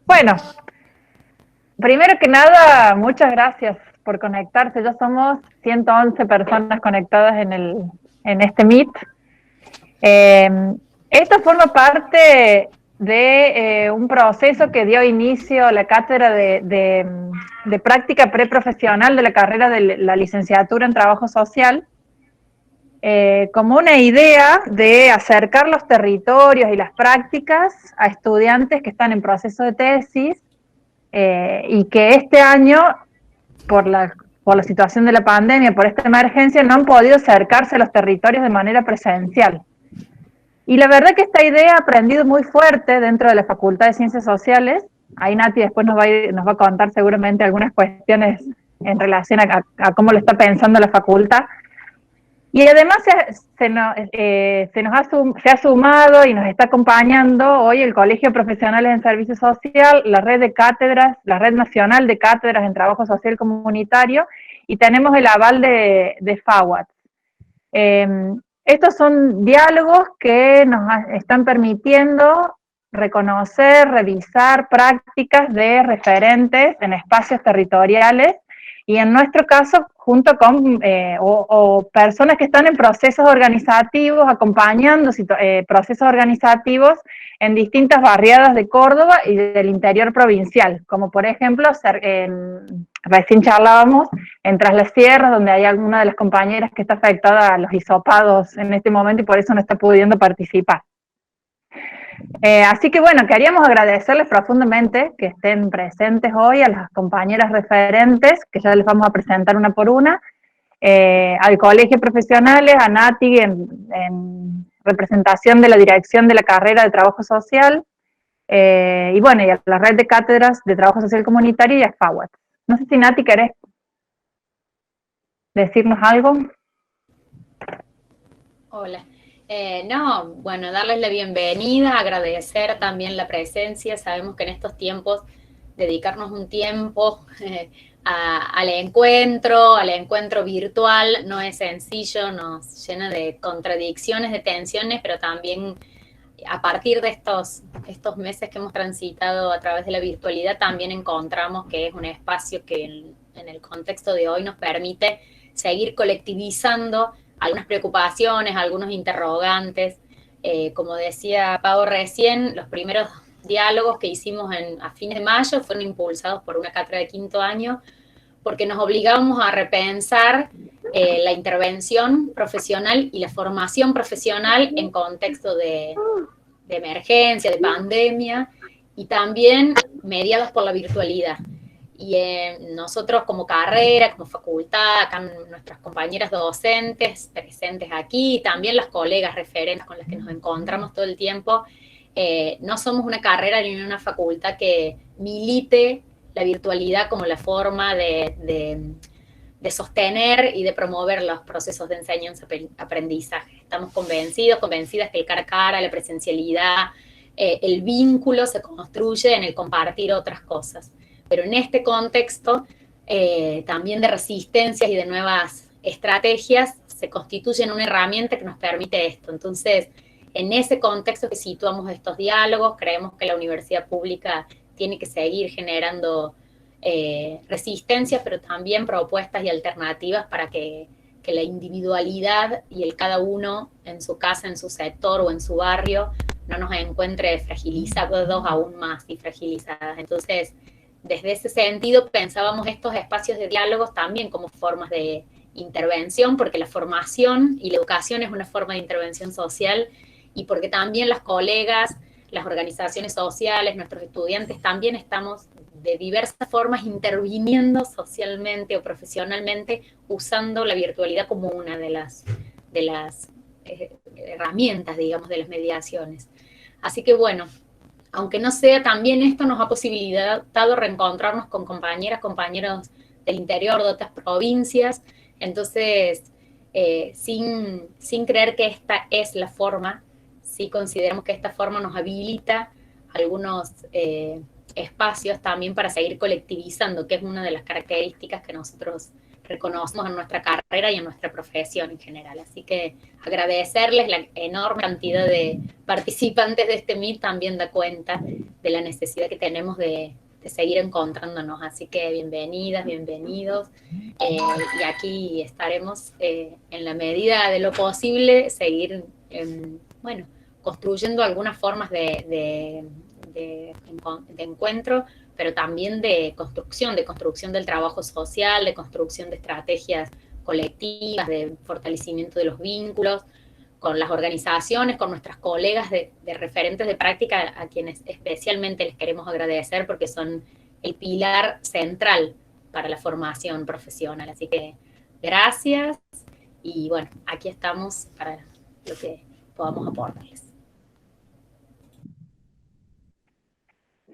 Bueno, primero que nada, muchas gracias por conectarse. Ya somos 111 personas conectadas en este Meet. Eh, Esto forma parte de un proceso que dio inicio a la cátedra de práctica preprofesional de la carrera de la licenciatura en trabajo social, como una idea de acercar los territorios y las prácticas a estudiantes que están en proceso de tesis y que este año, por por la situación de la pandemia, por esta emergencia, no han podido acercarse a los territorios de manera presencial. Y la verdad que esta idea ha aprendido muy fuerte dentro de la Facultad de Ciencias Sociales. Ahí Nati después nos va a contar seguramente algunas cuestiones en relación a cómo lo está pensando la facultad. Y además se ha sumado y nos está acompañando hoy el Colegio de Profesionales en Servicio Social, la red de cátedras, la red nacional de cátedras en trabajo social comunitario, y tenemos el aval de FAWAT. Eh, Estos son diálogos que nos están permitiendo reconocer, revisar prácticas de referentes en espacios territoriales y en nuestro caso junto con o personas que están en procesos organizativos, acompañando procesos organizativos en distintas barriadas de Córdoba y del interior provincial, como por ejemplo, recién charlábamos en Tras las Sierras, donde hay alguna de las compañeras que está afectada a los hisopados en este momento y por eso no está pudiendo participar. Así que bueno, queríamos agradecerles profundamente que estén presentes hoy a las compañeras referentes, que ya les vamos a presentar una por una, al Colegio de Profesionales, a Nati en representación de la dirección de la carrera de Trabajo Social, y bueno, y a la red de cátedras de Trabajo Social Comunitario y a FAWAT. No sé si Nati querés decirnos algo. Hola. No, bueno, darles la bienvenida, agradecer también la presencia. Sabemos que en estos tiempos dedicarnos un tiempo al encuentro virtual, no es sencillo, nos llena de contradicciones, de tensiones, pero también a partir de estos meses que hemos transitado a través de la virtualidad, también encontramos que es un espacio que en el contexto de hoy nos permite seguir colectivizando algunas preocupaciones, algunos interrogantes. Como decía Pau recién, los primeros diálogos que hicimos a fines de mayo fueron impulsados por una cátedra de quinto año, porque nos obligamos a repensar la intervención profesional y la formación profesional en contexto de emergencia, de pandemia, y también mediados por la virtualidad. Y nosotros como carrera, como facultad, acá nuestras compañeras docentes presentes aquí, y también las colegas referentes con las que nos encontramos todo el tiempo, no somos una carrera ni una facultad que milite la virtualidad como la forma de sostener y de promover los procesos de enseñanza-aprendizaje. Estamos convencidas que el cara a cara, la presencialidad, el vínculo se construye en el compartir otras cosas. Pero en este contexto también de resistencias y de nuevas estrategias, se constituyen una herramienta que nos permite esto. Entonces, en ese contexto que situamos estos diálogos, creemos que la universidad pública tiene que seguir generando resistencias, pero también propuestas y alternativas para que la individualidad y el cada uno en su casa, en su sector o en su barrio no nos encuentre fragilizados aún más y fragilizadas. Entonces, desde ese sentido pensábamos estos espacios de diálogos también como formas de intervención, porque la formación y la educación es una forma de intervención social, y porque también las colegas, las organizaciones sociales, nuestros estudiantes también estamos de diversas formas interviniendo socialmente o profesionalmente usando la virtualidad como una de las herramientas, digamos, de las mediaciones. Así que bueno, aunque no sea, también esto nos ha posibilitado reencontrarnos con compañeras, compañeros del interior de otras provincias. Entonces, sin creer que esta es la forma, sí consideramos que esta forma nos habilita algunos espacios también para seguir colectivizando, que es una de las características que nosotros reconocemos en nuestra carrera y en nuestra profesión en general. Así que agradecerles la enorme cantidad de participantes de este Meet también da cuenta de la necesidad que tenemos de seguir encontrándonos. Así que bienvenidas, bienvenidos. Y aquí estaremos en la medida de lo posible, seguir, bueno, construyendo algunas formas de encuentro, pero también de construcción del trabajo social, de construcción de estrategias colectivas, de fortalecimiento de los vínculos con las organizaciones, con nuestras colegas de referentes de práctica, a quienes especialmente les queremos agradecer porque son el pilar central para la formación profesional. Así que gracias y bueno, aquí estamos para lo que podamos aportarles.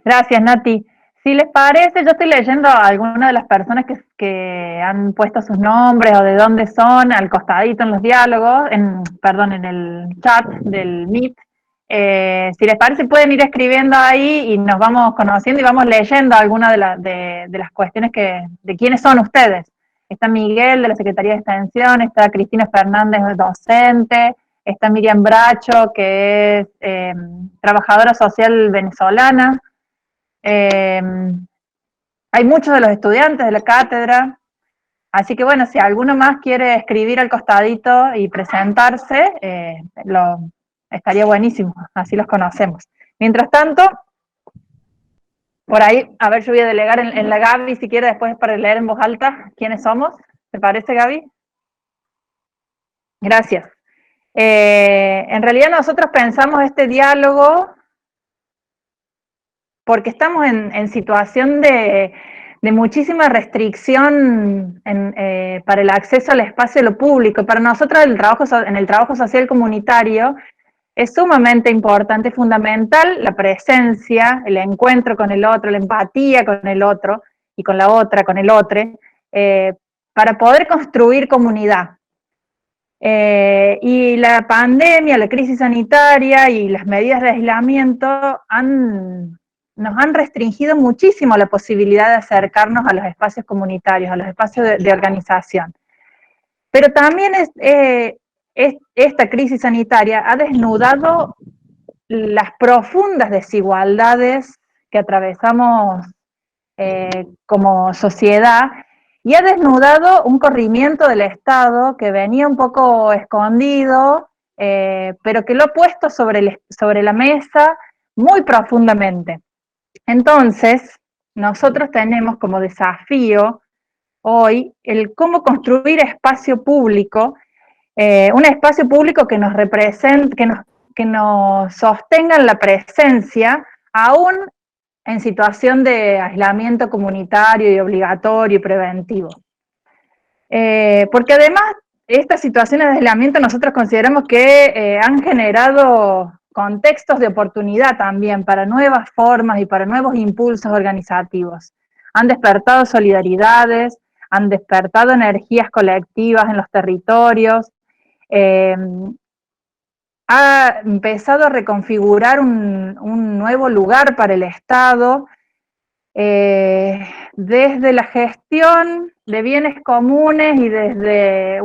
Gracias, Nati. Si les parece, yo estoy leyendo a algunas de las personas que han puesto sus nombres o de dónde son al costadito en los diálogos, perdón, en el chat del Meet. Si les parece, pueden ir escribiendo ahí y nos vamos conociendo y vamos leyendo algunas de las cuestiones de quiénes son ustedes. Está Miguel de la Secretaría de Extensión, está Cristina Fernández, docente, está Miriam Bracho, que es trabajadora social venezolana. Hay muchos de los estudiantes de la cátedra, así que bueno, si alguno más quiere escribir al costadito y presentarse, estaría buenísimo, así los conocemos. Mientras tanto, por ahí, a ver, yo voy a delegar en la Gaby, si quiere después para leer en voz alta quiénes somos. ¿Te parece, Gaby? Gracias. En realidad nosotros pensamos este diálogo porque estamos en situación de muchísima restricción para el acceso al espacio de lo público. Para nosotros en el trabajo social comunitario es sumamente importante, fundamental la presencia, el encuentro con el otro, la empatía con el otro y con la otra, con el otro, para poder construir comunidad. Y la pandemia, la crisis sanitaria y las medidas de aislamiento nos han restringido muchísimo la posibilidad de acercarnos a los espacios comunitarios, a los espacios de organización. Pero también esta crisis sanitaria ha desnudado las profundas desigualdades que atravesamos como sociedad y ha desnudado un corrimiento del Estado que venía un poco escondido, pero que lo ha puesto sobre la mesa muy profundamente. Entonces, nosotros tenemos como desafío hoy el cómo construir espacio público, un espacio público que nos represente, que nos sostenga en la presencia, aún en situación de aislamiento comunitario y obligatorio y preventivo. Porque además, estas situaciones de aislamiento nosotros consideramos que han generado contextos de oportunidad también para nuevas formas y para nuevos impulsos organizativos. Han despertado solidaridades, han despertado energías colectivas en los territorios, ha empezado a reconfigurar un nuevo lugar para el Estado, desde la gestión de bienes comunes y desde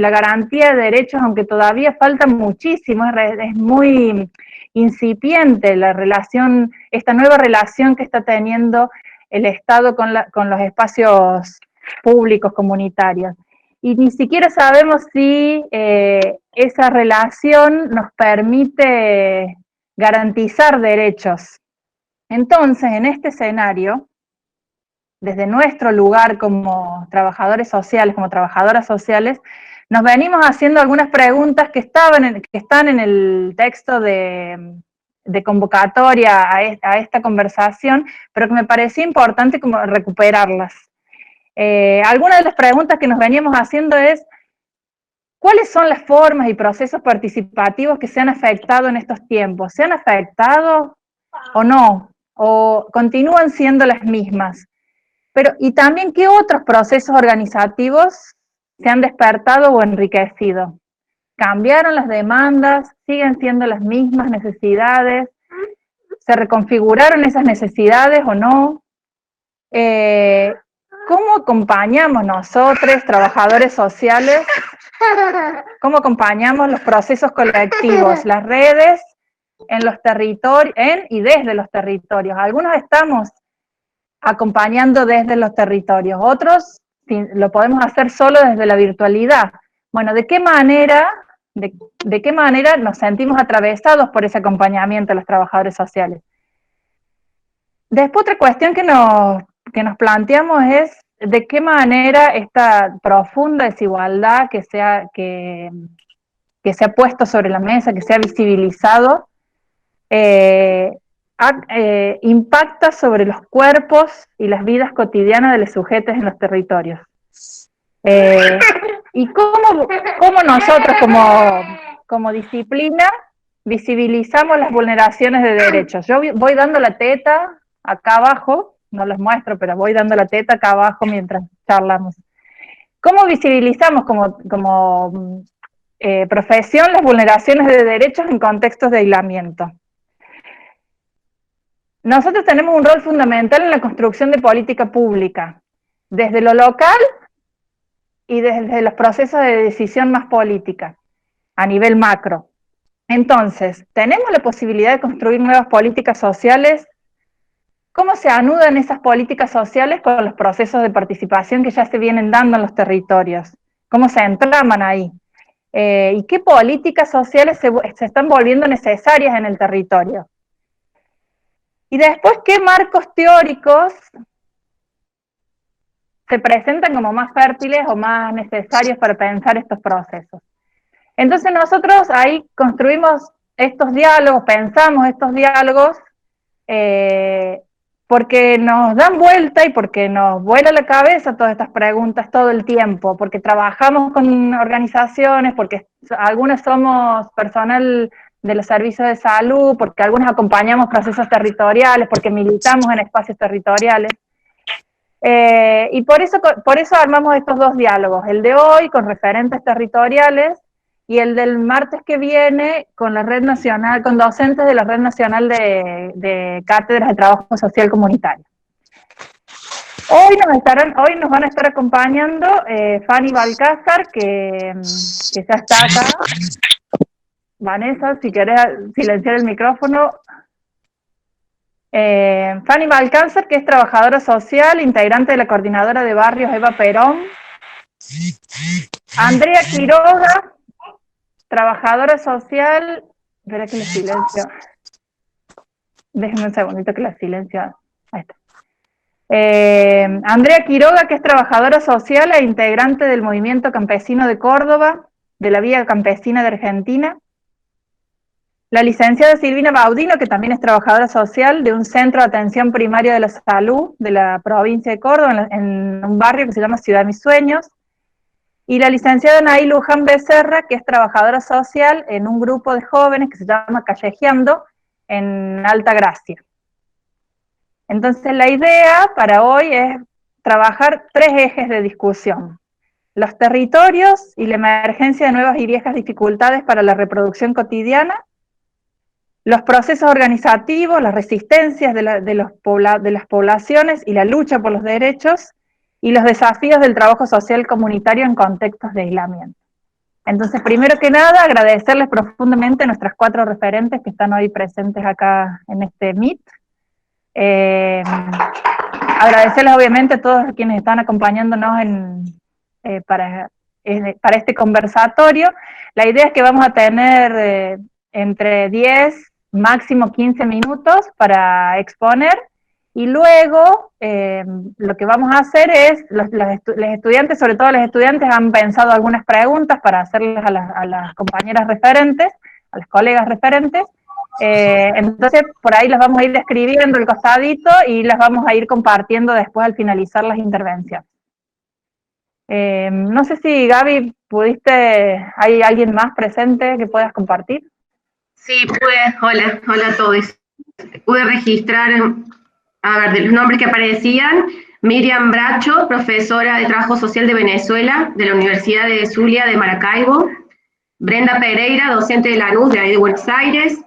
la garantía de derechos, aunque todavía falta muchísimo, es muy incipiente la relación, esta nueva relación que está teniendo el Estado con los espacios públicos comunitarios. Y ni siquiera sabemos si esa relación nos permite garantizar derechos. Entonces, en este escenario, desde nuestro lugar como trabajadores sociales, como trabajadoras sociales, nos venimos haciendo algunas preguntas que están en el texto de convocatoria a esta conversación, pero que me parecía importante como recuperarlas. Algunas de las preguntas que nos veníamos haciendo es, ¿cuáles son las formas y procesos participativos que se han afectado en estos tiempos? ¿Se han afectado o no? ¿O continúan siendo las mismas? Y también, ¿qué otros procesos organizativos se han despertado o enriquecido? ¿Cambiaron las demandas? ¿Siguen siendo las mismas necesidades? ¿Se reconfiguraron esas necesidades o no? ¿cómo acompañamos nosotros, trabajadores sociales, cómo acompañamos los procesos colectivos, las redes en los territorios, en y desde los territorios? Algunos estamos acompañando desde los territorios, otros lo podemos hacer solo desde la virtualidad. Bueno, ¿de qué manera nos sentimos atravesados por ese acompañamiento de los trabajadores sociales? Después otra cuestión que nos planteamos es de qué manera esta profunda desigualdad que se ha puesto sobre la mesa, que se ha visibilizado, impacta sobre los cuerpos y las vidas cotidianas de los sujetos en los territorios. Y cómo nosotros como disciplina visibilizamos las vulneraciones de derechos. Yo voy dando la teta acá abajo, no les muestro, pero voy dando la teta acá abajo mientras charlamos. ¿Cómo visibilizamos como profesión las vulneraciones de derechos en contextos de aislamiento? Nosotros tenemos un rol fundamental en la construcción de política pública, desde lo local y desde los procesos de decisión más política, a nivel macro. Entonces, ¿tenemos la posibilidad de construir nuevas políticas sociales? ¿Cómo se anudan esas políticas sociales con los procesos de participación que ya se vienen dando en los territorios? ¿Cómo se entraman ahí? ¿Y qué políticas sociales se están volviendo necesarias en el territorio? Y después, ¿qué marcos teóricos se presentan como más fértiles o más necesarios para pensar estos procesos? Entonces nosotros ahí construimos estos diálogos, pensamos estos diálogos, porque nos dan vuelta y porque nos vuela la cabeza todas estas preguntas todo el tiempo, porque trabajamos con organizaciones, porque algunos somos personal de los servicios de salud, porque algunos acompañamos procesos territoriales, porque militamos en espacios territoriales. Y por eso armamos estos dos diálogos, el de hoy con referentes territoriales y el del martes que viene con la Red Nacional, con docentes de la Red Nacional de Cátedras de Trabajo Social Comunitario. Hoy nos van a estar acompañando Fanny Balcázar, que ya está acá. Vanessa, si querés silenciar el micrófono. Fanny Balcázar, que es trabajadora social, integrante de la coordinadora de barrios Eva Perón. Andrea Quiroga, trabajadora social, espera que la silencio. Déjenme un segundito que la silencio. Ahí está. Andrea Quiroga, que es trabajadora social e integrante del Movimiento Campesino de Córdoba, de la Vía Campesina de Argentina. La licenciada Silvina Baudino, que también es trabajadora social de un centro de atención primaria de la salud de la provincia de Córdoba, en un barrio que se llama Ciudad de Mis Sueños. Y la licenciada Anaí Luján Becerra, que es trabajadora social en un grupo de jóvenes que se llama Callejeando, en Alta Gracia. Entonces la idea para hoy es trabajar tres ejes de discusión: los territorios y la emergencia de nuevas y viejas dificultades para la reproducción cotidiana, los procesos organizativos, las resistencias de las poblaciones y la lucha por los derechos, y los desafíos del trabajo social comunitario en contextos de aislamiento. Entonces, primero que nada, agradecerles profundamente a nuestras 4 referentes que están hoy presentes acá en este Meet. Agradecerles obviamente a todos quienes están acompañándonos para este conversatorio. La idea es que vamos a tener entre 10, máximo 15 minutos para exponer, y luego lo que vamos a hacer es, los estudiantes, sobre todo los estudiantes, han pensado algunas preguntas para hacerles a las compañeras referentes, a las colegas referentes. Entonces por ahí las vamos a ir describiendo el costadito y las vamos a ir compartiendo después al finalizar las intervenciones. No sé si Gaby, ¿hay alguien más presente que puedas compartir? Sí, hola a todos. Pude registrar, de los nombres que aparecían: Miriam Bracho, profesora de Trabajo Social de Venezuela, de la Universidad de Zulia de Maracaibo; Brenda Pereira, docente de Lanús, de ahí de Buenos Aires;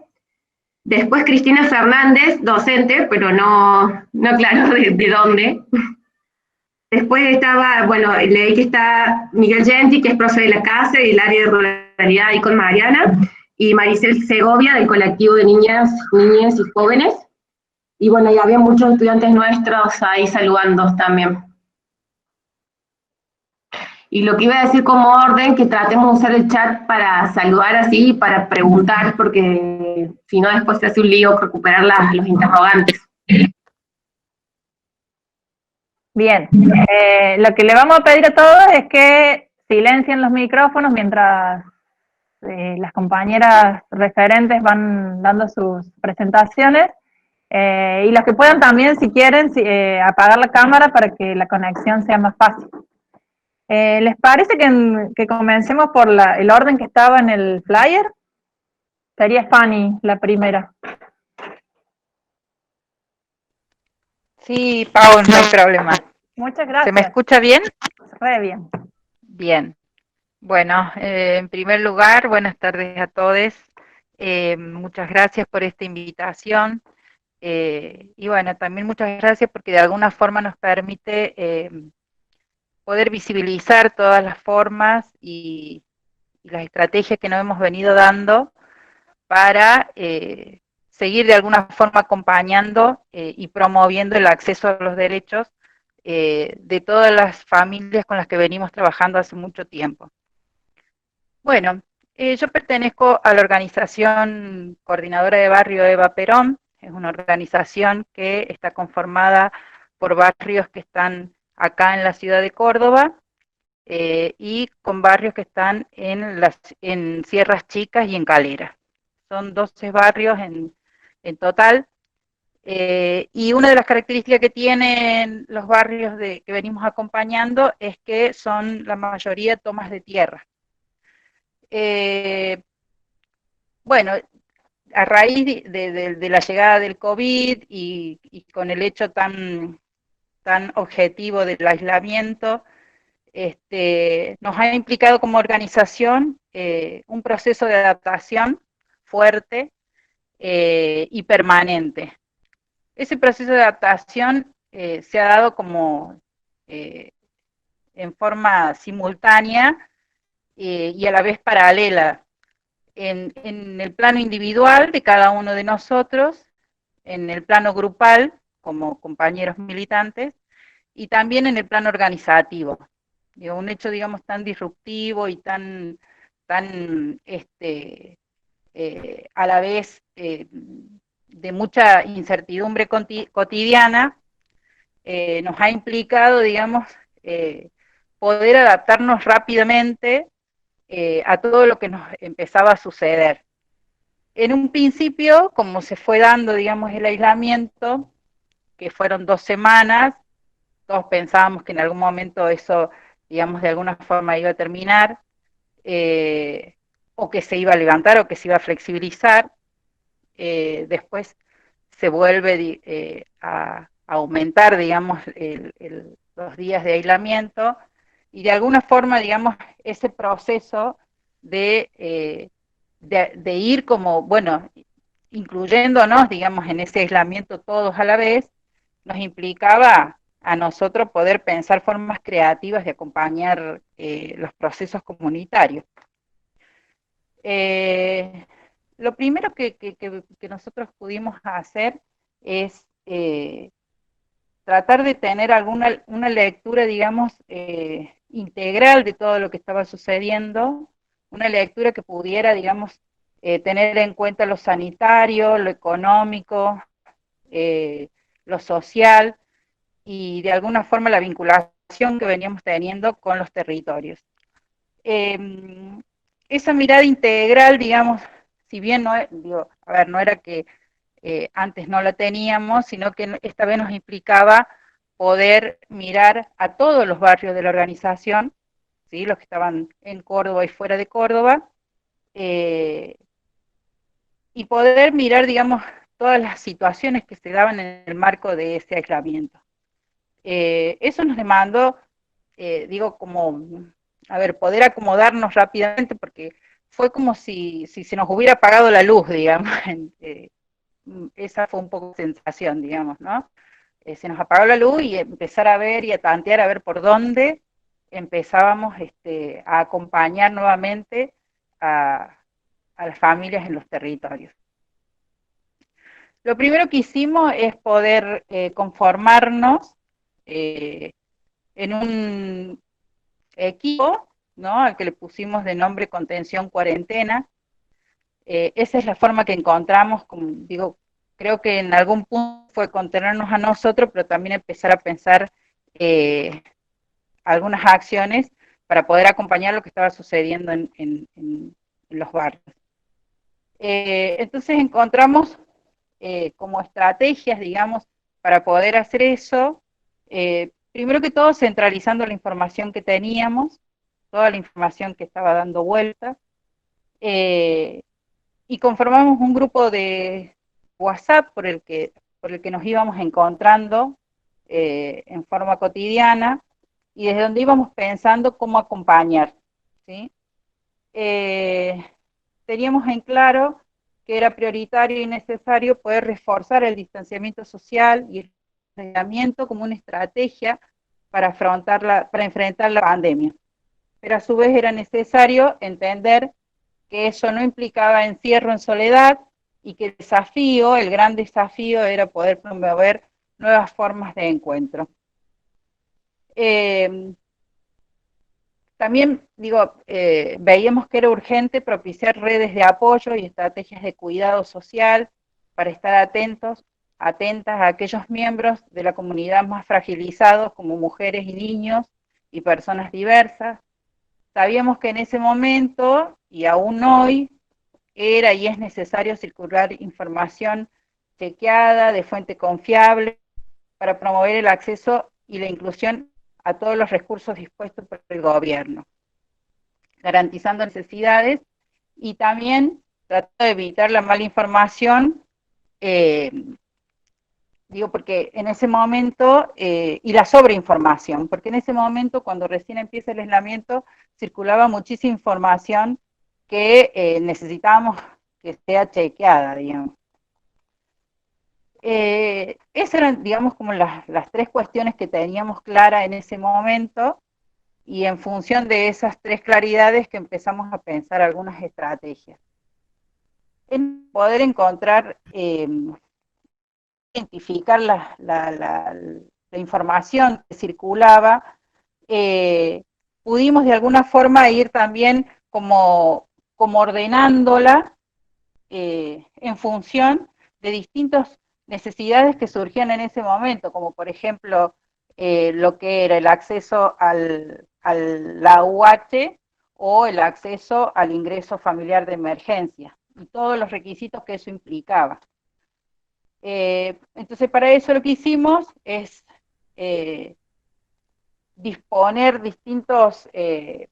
después Cristina Fernández, docente, pero no claro de dónde; Después estaba, bueno, leí que está Miguel Genti, que es profe de la casa y el área de ruralidad ahí con Mariana, y Maricel Segovia del colectivo de niñas, niñas y jóvenes. Y bueno, y había muchos estudiantes nuestros ahí saludando también. Y lo que iba a decir como orden, que tratemos de usar el chat para saludar así, para preguntar, porque si no después se hace un lío recuperar los interrogantes. Bien, lo que le vamos a pedir a todos es que silencien los micrófonos mientras las compañeras referentes van dando sus presentaciones, y los que puedan también, si quieren, apagar la cámara para que la conexión sea más fácil. ¿Les parece que comencemos por el orden que estaba en el flyer? Sería Fanny la primera. Sí, Pau, no hay problema. Muchas gracias. ¿Se me escucha bien? Re bien. Bien. Bueno, en primer lugar, buenas tardes a todos. Muchas gracias por esta invitación. Y bueno, también muchas gracias porque de alguna forma nos permite poder visibilizar todas las formas y las estrategias que nos hemos venido dando para seguir de alguna forma acompañando y promoviendo el acceso a los derechos de todas las familias con las que venimos trabajando hace mucho tiempo. Bueno, yo pertenezco a la organización Coordinadora de Barrio Eva Perón. Es una organización que está conformada por barrios que están acá en la ciudad de Córdoba y con barrios que están en Sierras Chicas y en Calera. Son 12 barrios en total. Y una de las características que tienen los barrios que venimos acompañando es que son la mayoría tomas de tierra. Bueno, a raíz de la llegada del COVID y con el hecho tan objetivo del aislamiento, nos ha implicado como organización un proceso de adaptación fuerte y permanente. Ese proceso de adaptación se ha dado como en forma simultánea y a la vez paralela en el plano individual de cada uno de nosotros, en el plano grupal como compañeros militantes y también en el plano organizativo. Un hecho, digamos, tan disruptivo y tan a la vez de mucha incertidumbre cotidiana, nos ha implicado, digamos, poder adaptarnos rápidamente a todo lo que nos empezaba a suceder. En un principio, como se fue dando, digamos, el aislamiento, que fueron 2 semanas, todos pensábamos que en algún momento eso, digamos, de alguna forma iba a terminar, o que se iba a levantar o que se iba a flexibilizar. Después se vuelve a aumentar, digamos, los días de aislamiento, y de alguna forma, digamos, ese proceso de ir como, bueno, incluyéndonos, digamos, en ese aislamiento todos a la vez, nos implicaba a nosotros poder pensar formas creativas de acompañar los procesos comunitarios. Lo primero que nosotros pudimos hacer es tratar de tener una lectura, digamos, integral de todo lo que estaba sucediendo, una lectura que pudiera, digamos, tener en cuenta lo sanitario, lo económico, lo social y de alguna forma la vinculación que veníamos teniendo con los territorios. Esa mirada integral, digamos, si bien no, no era que antes no la teníamos, sino que esta vez nos implicaba poder mirar a todos los barrios de la organización, ¿sí? Los que estaban en Córdoba y fuera de Córdoba, y poder mirar, digamos, todas las situaciones que se daban en el marco de ese aislamiento. Eso nos demandó, como, a ver, poder acomodarnos rápidamente, porque fue como si se nos hubiera apagado la luz, digamos. Esa fue un poco la sensación, digamos, ¿no? se nos apagó la luz y empezar a ver y a tantear a ver por dónde empezábamos a acompañar nuevamente a las familias en los territorios. Lo primero que hicimos es poder conformarnos en un equipo, ¿no?, al que le pusimos de nombre Contención Cuarentena. Esa es la forma que encontramos, como digo, creo que en algún punto fue contenernos a nosotros, pero también empezar a pensar algunas acciones para poder acompañar lo que estaba sucediendo en los barrios. Entonces encontramos como estrategias, digamos, para poder hacer eso, primero que todo centralizando la información que teníamos, toda la información que estaba dando vuelta, y conformamos un grupo de WhatsApp por el que nos íbamos encontrando en forma cotidiana y desde donde íbamos pensando cómo acompañar, ¿sí? Teníamos en claro que era prioritario y necesario poder reforzar el distanciamiento social y el aislamiento como una estrategia para enfrentar la pandemia. Pero a su vez era necesario entender que eso no implicaba encierro en soledad y que el gran desafío era poder promover nuevas formas de encuentro. También, veíamos que era urgente propiciar redes de apoyo y estrategias de cuidado social para estar atentas a aquellos miembros de la comunidad más fragilizados, como mujeres y niños y personas diversas. Sabíamos que en ese momento, y aún hoy, era y es necesario circular información chequeada, de fuente confiable, para promover el acceso y la inclusión a todos los recursos dispuestos por el gobierno, garantizando necesidades y también tratando de evitar la mala información, porque en ese momento, y la sobreinformación, porque en ese momento, cuando recién empieza el aislamiento, circulaba muchísima información que necesitábamos que sea chequeada, digamos. Esas eran, digamos, como las tres cuestiones que teníamos claras en ese momento, y en función de esas tres claridades que empezamos a pensar algunas estrategias. En poder encontrar, identificar la información que circulaba, pudimos de alguna forma ir también como ordenándola en función de distintas necesidades que surgían en ese momento, como por ejemplo lo que era el acceso al AUH o el acceso al ingreso familiar de emergencia y todos los requisitos que eso implicaba. Entonces para eso lo que hicimos es disponer distintos, de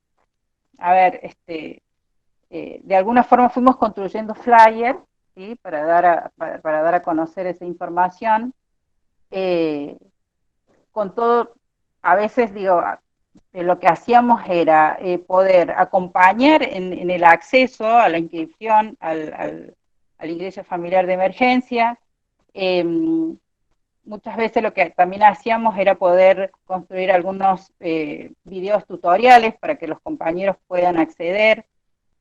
alguna forma fuimos construyendo flyers, ¿sí?, para dar a conocer esa información, con todo, a veces lo que hacíamos era poder acompañar en el acceso a la inscripción al ingreso familiar de emergencia. Muchas veces lo que también hacíamos era poder construir algunos videos tutoriales para que los compañeros puedan acceder.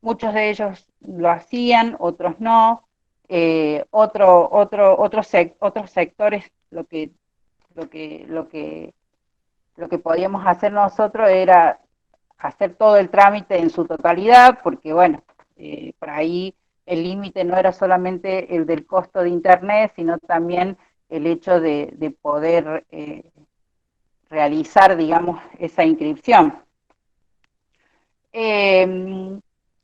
Muchos de ellos lo hacían, otros no. Otros sectores lo que podíamos hacer nosotros era hacer todo el trámite en su totalidad, porque bueno, por ahí el límite no era solamente el del costo de internet, sino también el hecho de poder realizar, digamos, esa inscripción.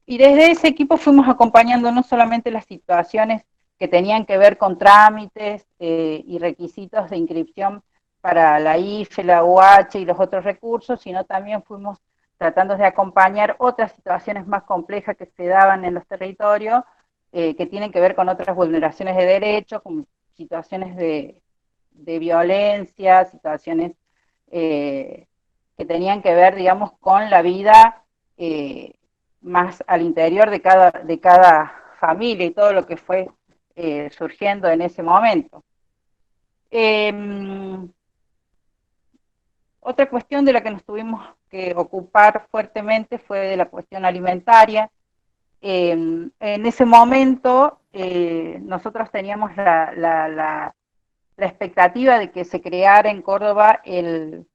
Y desde ese equipo fuimos acompañando no solamente las situaciones que tenían que ver con trámites y requisitos de inscripción para la IFE, la UH y los otros recursos, sino también fuimos tratando de acompañar otras situaciones más complejas que se daban en los territorios, que tienen que ver con otras vulneraciones de derechos, como situaciones de violencia, situaciones que tenían que ver, digamos, con la vida más al interior de cada familia y todo lo que fue surgiendo en ese momento. Otra cuestión de la que nos tuvimos que ocupar fuertemente fue de la cuestión alimentaria. En ese momento nosotros teníamos la expectativa de que se creara en Córdoba el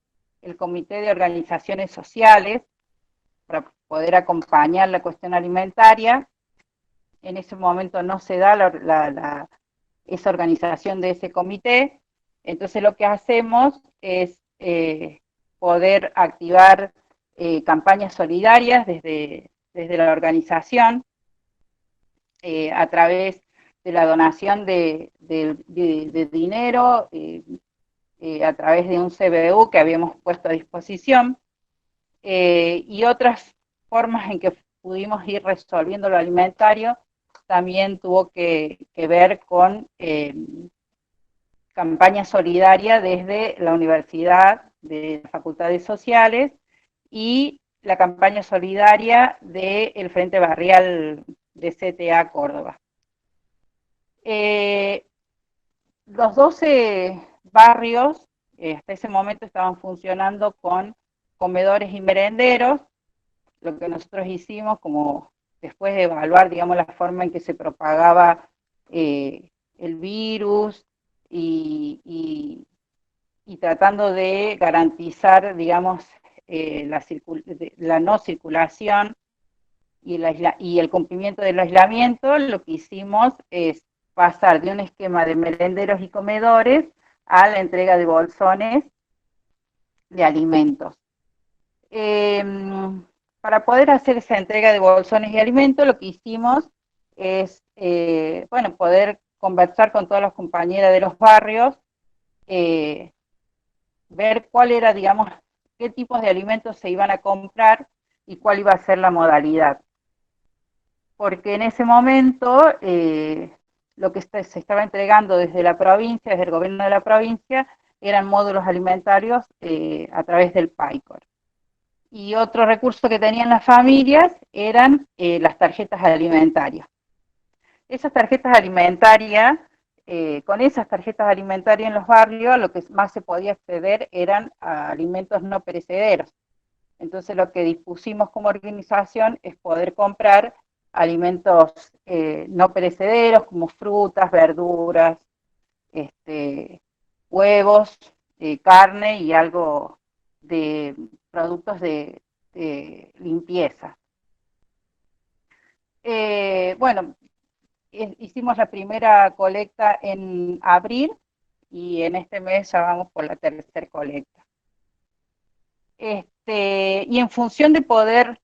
Comité de Organizaciones Sociales para poder acompañar la cuestión alimentaria. En ese momento no se da esa organización de ese comité, entonces lo que hacemos es poder activar campañas solidarias desde la organización a través de la donación de dinero, a través de un CBU que habíamos puesto a disposición, y otras formas en que pudimos ir resolviendo lo alimentario también tuvo que ver con campaña solidaria desde la universidad, de las facultades sociales, y la campaña solidaria del Frente Barrial de CTA Córdoba. Los 12 barrios hasta ese momento estaban funcionando con comedores y merenderos. Lo que nosotros hicimos, como después de evaluar, digamos, la forma en que se propagaba el virus y tratando de garantizar, digamos, la no circulación y el cumplimiento del aislamiento, lo que hicimos es pasar de un esquema de merenderos y comedores a la entrega de bolsones de alimentos. Para poder hacer esa entrega de bolsones y alimentos, lo que hicimos es, poder conversar con todas las compañeras de los barrios, ver cuál era, digamos, qué tipos de alimentos se iban a comprar y cuál iba a ser la modalidad. Porque en ese momento, lo que se estaba entregando desde la provincia, desde el gobierno de la provincia, eran módulos alimentarios a través del PAICOR. Y otro recurso que tenían las familias eran las tarjetas alimentarias. Esas tarjetas alimentarias, con esas tarjetas alimentarias en los barrios, lo que más se podía acceder eran a alimentos no perecederos. Entonces lo que dispusimos como organización es poder comprar alimentos no perecederos, como frutas, verduras, huevos, carne y algo de productos de limpieza. Hicimos la primera colecta en abril y en este mes ya vamos por la tercera colecta. Y en función de poder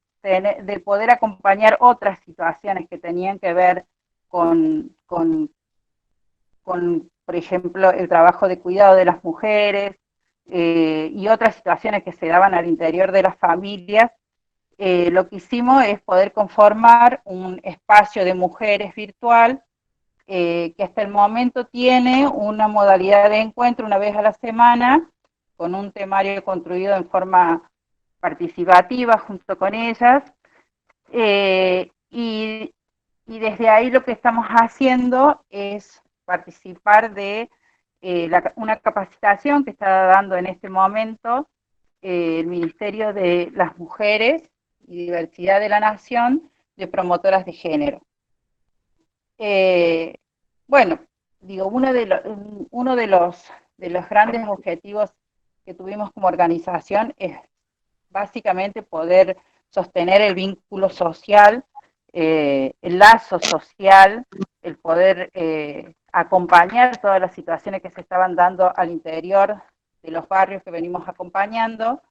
acompañar otras situaciones que tenían que ver con, por ejemplo, el trabajo de cuidado de las mujeres y otras situaciones que se daban al interior de las familias, lo que hicimos es poder conformar un espacio de mujeres virtual que hasta el momento tiene una modalidad de encuentro una vez a la semana, con un temario construido en forma participativa junto con ellas, y desde ahí lo que estamos haciendo es participar de una capacitación que está dando en este momento el Ministerio de las Mujeres y Diversidad de la Nación de promotoras de género. Uno de los grandes objetivos que tuvimos como organización es básicamente poder sostener el vínculo social, el lazo social, el poder acompañar todas las situaciones que se estaban dando al interior de los barrios que venimos acompañando.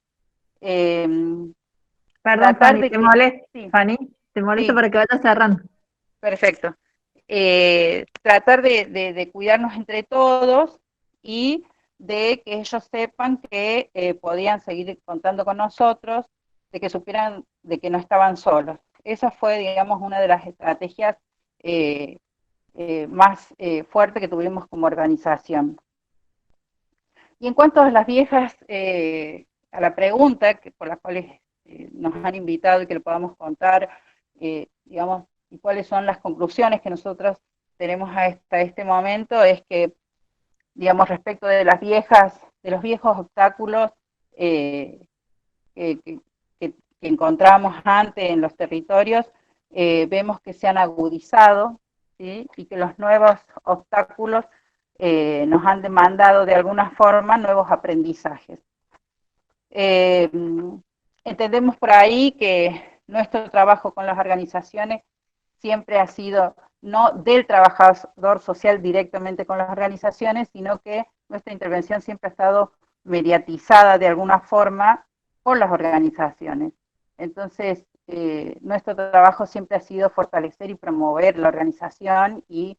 Perdón, Fanny, ¿te molesto? Sí. Fanny, te molesto, sí, para que vayas cerrando. Perfecto. Tratar de cuidarnos entre todos y de que ellos sepan que podían seguir contando con nosotros, de que supieran de que no estaban solos. Esa fue, digamos, una de las estrategias más fuertes que tuvimos como organización. Y en cuanto a las viejas, a la pregunta por las cuales nos han invitado y que le podamos contar, digamos, y cuáles son las conclusiones que nosotros tenemos hasta este momento, es que digamos, respecto de de los viejos obstáculos que encontramos antes en los territorios, vemos que se han agudizado, ¿sí? Y que los nuevos obstáculos nos han demandado de alguna forma nuevos aprendizajes. Entendemos por ahí que nuestro trabajo con las organizaciones siempre ha sido no del trabajador social directamente con las organizaciones, sino que nuestra intervención siempre ha estado mediatizada de alguna forma por las organizaciones. Entonces, nuestro trabajo siempre ha sido fortalecer y promover la organización y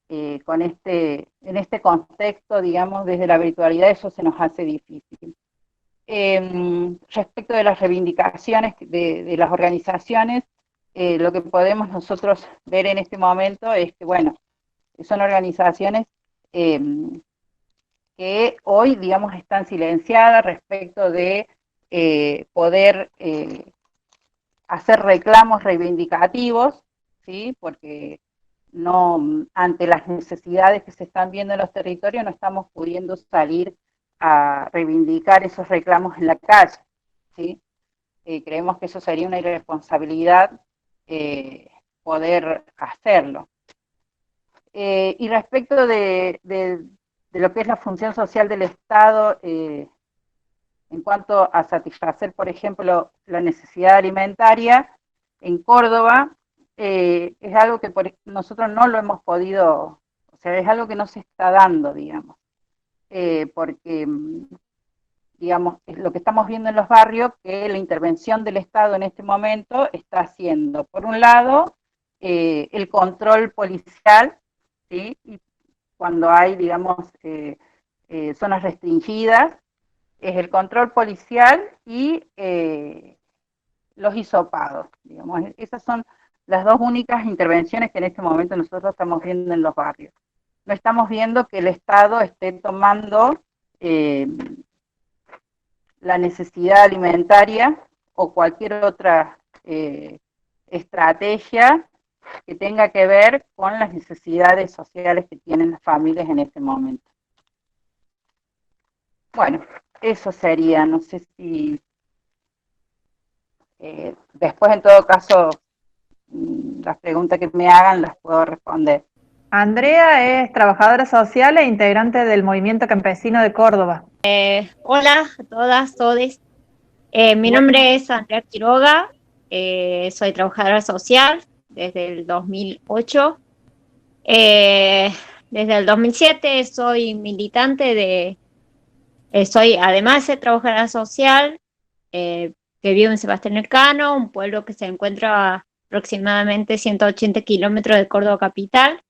en este contexto, digamos, desde la virtualidad eso se nos hace difícil. Respecto de las reivindicaciones de las organizaciones, lo que podemos nosotros ver en este momento es que, bueno, son organizaciones que hoy, digamos, están silenciadas respecto de poder hacer reclamos reivindicativos, ¿sí? Porque no, ante las necesidades que se están viendo en los territorios, no estamos pudiendo salir a reivindicar esos reclamos en la calle, ¿sí? Creemos que eso sería una irresponsabilidad poder hacerlo. Y respecto de lo que es la función social del Estado, en cuanto a satisfacer, por ejemplo, la necesidad alimentaria, en Córdoba, es algo que nosotros no lo hemos podido, o sea, es algo que no se está dando, digamos, porque, digamos, es lo que estamos viendo en los barrios, que la intervención del Estado en este momento está haciendo, por un lado, el control policial, ¿sí? Y cuando hay, digamos, zonas restringidas, es el control policial y los hisopados, digamos. Esas son las dos únicas intervenciones que en este momento nosotros estamos viendo en los barrios. No estamos viendo que el Estado esté tomando la necesidad alimentaria o cualquier otra estrategia que tenga que ver con las necesidades sociales que tienen las familias en este momento. Bueno, eso sería, no sé si después en todo caso las preguntas que me hagan las puedo responder. Andrea es trabajadora social e integrante del Movimiento Campesino de Córdoba. Hola a todas, todes. Mi nombre es Andrea Quiroga, soy trabajadora social desde el 2008. Desde el 2007 soy militante soy además de trabajadora social, que vivo en Sebastián Elcano, un pueblo que se encuentra a aproximadamente 180 kilómetros de Córdoba capital.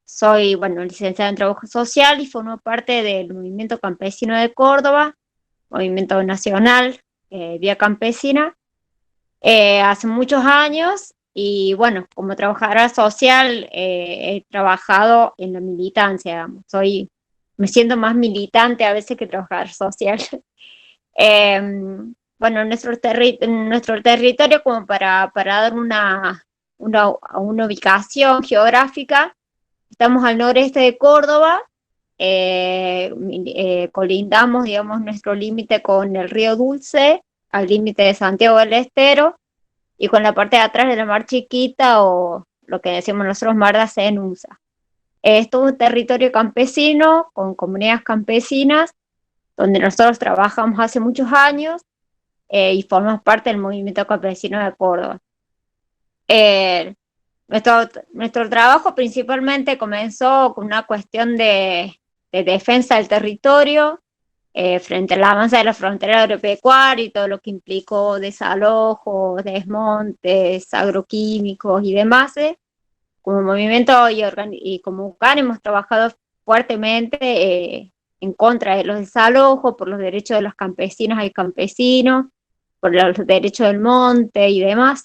Soy, bueno, licenciada en Trabajo Social y formo parte del Movimiento Campesino de Córdoba, movimiento nacional, Vía Campesina, hace muchos años y, bueno, como trabajadora social he trabajado en la militancia, digamos. Me siento más militante a veces que trabajadora social. Bueno, nuestro territorio, como para dar una ubicación geográfica, estamos al noreste de Córdoba, colindamos, digamos, nuestro límite con el río Dulce, al límite de Santiago del Estero, y con la parte de atrás de la Mar Chiquita, o lo que decimos nosotros Mar de Cenusa. Esto es un territorio campesino, con comunidades campesinas, donde nosotros trabajamos hace muchos años, y formamos parte del movimiento campesino de Córdoba. Nuestro trabajo principalmente comenzó con una cuestión de defensa del territorio frente al avance de la frontera agropecuaria y todo lo que implicó desalojos, desmontes, agroquímicos y demás. Como movimiento y como UCAN hemos trabajado fuertemente en contra de los desalojos, por los derechos de los campesinos y campesinos, por los derechos del monte y demás.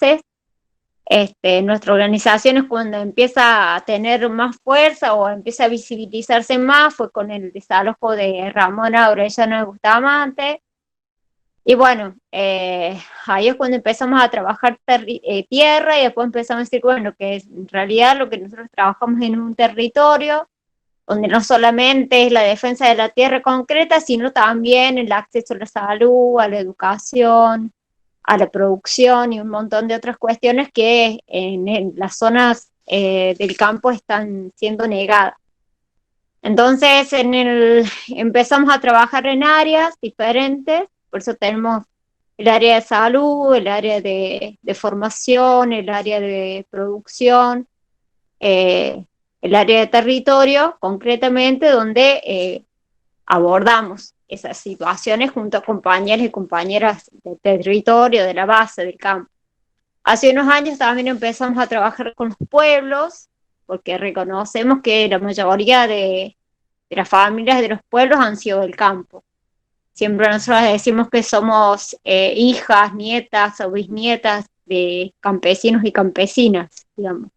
Nuestra organización es cuando empieza a tener más fuerza o empieza a visibilizarse más, fue con el desalojo de Ramona Orellana de Bustamante. Y bueno, ahí es cuando empezamos a trabajar tierra y después empezamos a decir, bueno, que en realidad lo que nosotros trabajamos en un territorio donde no solamente es la defensa de la tierra concreta, sino también el acceso a la salud, a la educación, a la producción y un montón de otras cuestiones que en las zonas del campo están siendo negadas. Entonces, empezamos a trabajar en áreas diferentes, por eso tenemos el área de salud, el área de formación, el área de producción, el área de territorio, concretamente, donde abordamos esas situaciones junto a compañeros y compañeras del territorio, de la base, del campo. Hace unos años también empezamos a trabajar con los pueblos, porque reconocemos que la mayoría de las familias de los pueblos han sido del campo. Siempre nosotros decimos que somos hijas, nietas o bisnietas de campesinos y campesinas, digamos.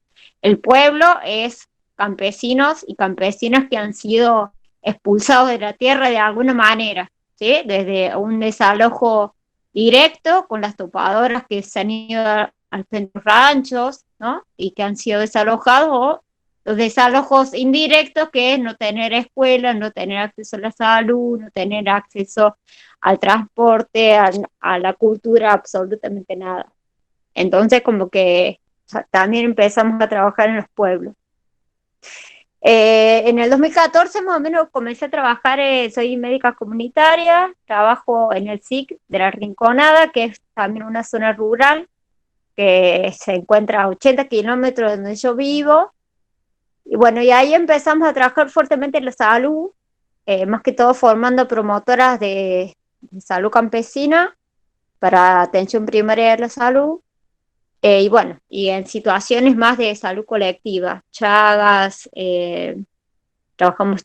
El pueblo es campesinos y campesinas que han sido expulsados de la tierra de alguna manera, ¿sí? Desde un desalojo directo con las topadoras que se han ido a los ranchos, ¿no? Y que han sido desalojados, o los desalojos indirectos, que es no tener escuela, no tener acceso a la salud, no tener acceso al transporte, a la cultura, absolutamente nada. Entonces, como que también empezamos a trabajar en los pueblos. En el 2014 más o menos comencé a trabajar, soy médica comunitaria, trabajo en el SIC de La Rinconada, que es también una zona rural que se encuentra a 80 kilómetros de donde yo vivo. Y bueno, y ahí empezamos a trabajar fuertemente en la salud, más que todo formando promotoras de salud campesina para atención primaria de la salud. Y bueno, y en situaciones más de salud colectiva, trabajamos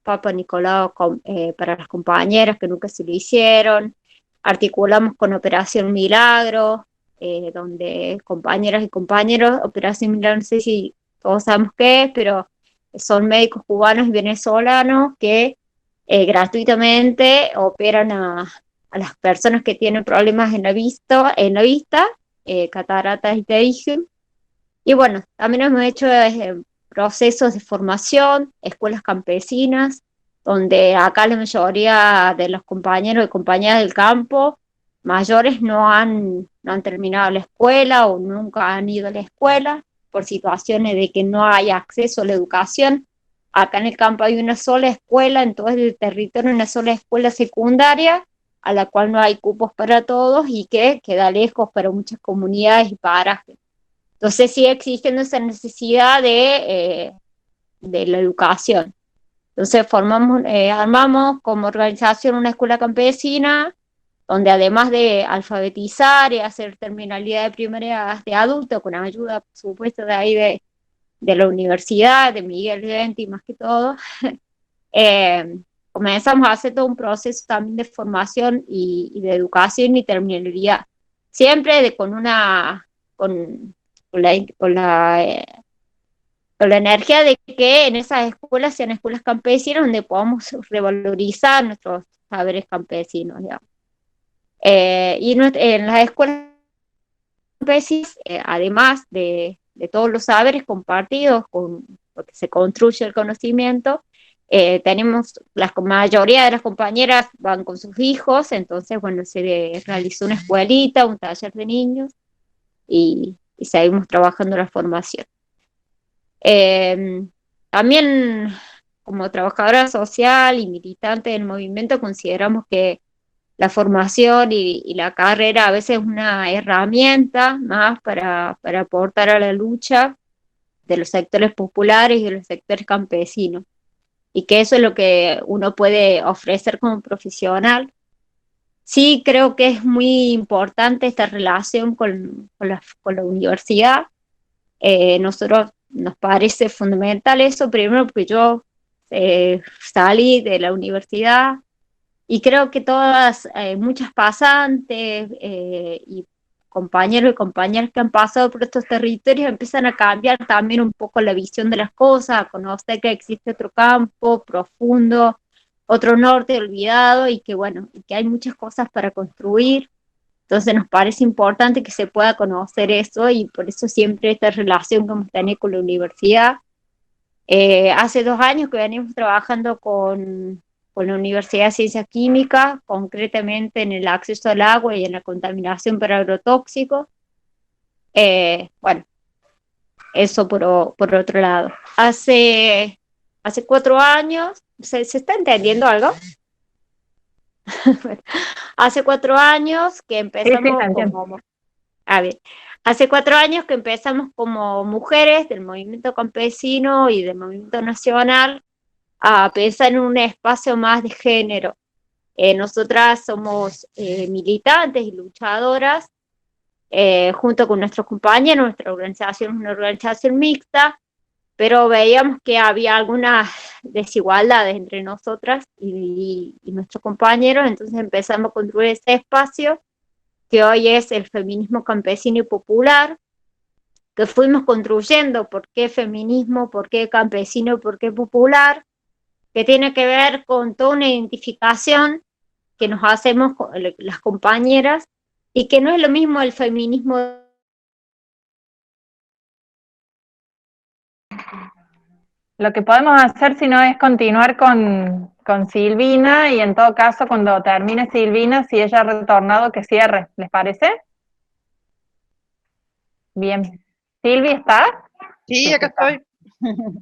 Papa Nicolau para las compañeras que nunca se lo hicieron, articulamos con Operación Milagro, donde compañeras y compañeros, Operación Milagro, no sé si todos sabemos qué es, pero son médicos cubanos y venezolanos que gratuitamente operan a las personas que tienen problemas en la vista, cataratas y tejido. Y bueno, también hemos hecho procesos de formación, escuelas campesinas, donde acá la mayoría de los compañeros y compañeras del campo mayores no han terminado la escuela o nunca han ido a la escuela por situaciones de que no hay acceso a la educación. Acá en el campo hay una sola escuela, en todo el territorio una sola escuela secundaria, a la cual no hay cupos para todos y que queda lejos para muchas comunidades y parajes. Entonces sigue existiendo esa necesidad de la educación. Entonces armamos como organización una escuela campesina, donde además de alfabetizar y hacer terminalidad de primaria de adulto, con ayuda, por supuesto, de ahí de la universidad, de Miguel Genti más que todo, comenzamos a hacer todo un proceso también de formación y de educación y terminalidad, siempre con la energía de que en esas escuelas sean escuelas campesinas donde podamos revalorizar nuestros saberes campesinos, digamos. En las escuelas campesinas, además de todos los saberes compartidos, porque se construye el conocimiento, tenemos, la mayoría de las compañeras van con sus hijos, entonces, bueno, se realizó una escuelita, un taller de niños, y seguimos trabajando la formación. También, como trabajadora social y militante del movimiento, consideramos que la formación y la carrera a veces es una herramienta más para aportar a la lucha de los sectores populares y de los sectores campesinos, y que eso es lo que uno puede ofrecer como profesional. Sí, creo que es muy importante esta relación con la universidad. Nosotros nos parece fundamental eso, primero porque yo salí de la universidad y creo que muchas pasantes y compañeros y compañeras que han pasado por estos territorios empiezan a cambiar también un poco la visión de las cosas, a conocer que existe otro campo profundo, otro norte olvidado, y que bueno, que hay muchas cosas para construir. Entonces nos parece importante que se pueda conocer eso, y por eso siempre esta relación que hemos tenido con la universidad. Hace 2 años que venimos trabajando con la Universidad de Ciencias Químicas, concretamente en el acceso al agua y en la contaminación por agrotóxicos. Bueno, eso por otro lado. Hace 4 años, ¿se está entendiendo algo? Hace 4 años que Sí, empezamos entiendo. como... A ver, hace 4 años que empezamos como mujeres del movimiento campesino y del movimiento nacional a pensar en un espacio más de género. Nosotras somos militantes y luchadoras, junto con nuestros compañeros. Nuestra organización es una organización mixta, pero veíamos que había algunas desigualdades entre nosotras y nuestros compañeros, entonces empezamos a construir ese espacio que hoy es el feminismo campesino y popular, que fuimos construyendo. ¿Por qué feminismo? ¿Por qué campesino? ¿Por qué popular? Que tiene que ver con toda una identificación que nos hacemos las compañeras, y que no es lo mismo el feminismo. Lo que podemos hacer, si no, es continuar con Silvina, y en todo caso, cuando termine Silvina, si ella ha retornado, que cierre. ¿Les parece? Bien. ¿Silvi está? Sí, acá estoy.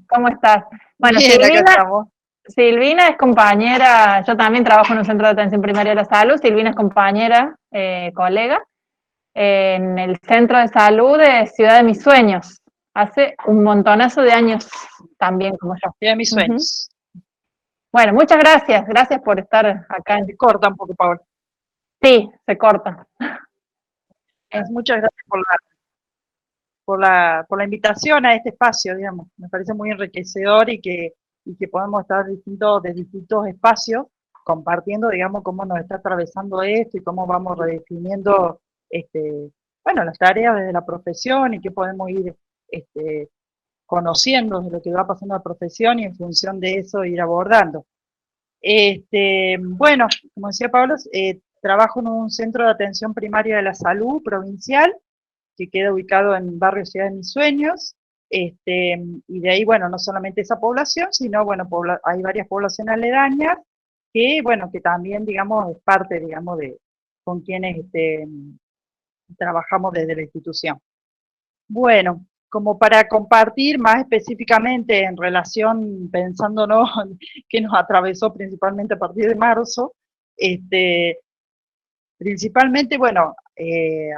¿Cómo estás? Bueno, Bien, acá estamos. Silvina es compañera, yo también trabajo en un centro de atención primaria de la salud. Silvina es compañera, colega, en el centro de salud de Ciudad de Mis Sueños, hace un montonazo de años también, como yo. De mis Ujú. sueños. Bueno, muchas gracias por estar acá. Se corta un poco, Paola. Sí, se corta. Muchas gracias por la invitación a este espacio, digamos. Me parece muy enriquecedor y que podamos estar de distintos espacios compartiendo, digamos, cómo nos está atravesando esto y cómo vamos redefiniendo, bueno, las tareas desde la profesión y qué podemos ir conociendo de lo que va pasando en la profesión y en función de eso ir abordando. Bueno, como decía Pablo, trabajo en un centro de atención primaria de la salud provincial que queda ubicado en barrio Ciudad de Mis Sueños, y de ahí, bueno, no solamente esa población, sino, bueno, hay varias poblaciones aledañas que, bueno, que también, digamos, es parte, digamos, de con quienes trabajamos desde la institución. Bueno, como para compartir más específicamente en relación, pensándonos que nos atravesó principalmente a partir de marzo, principalmente, bueno,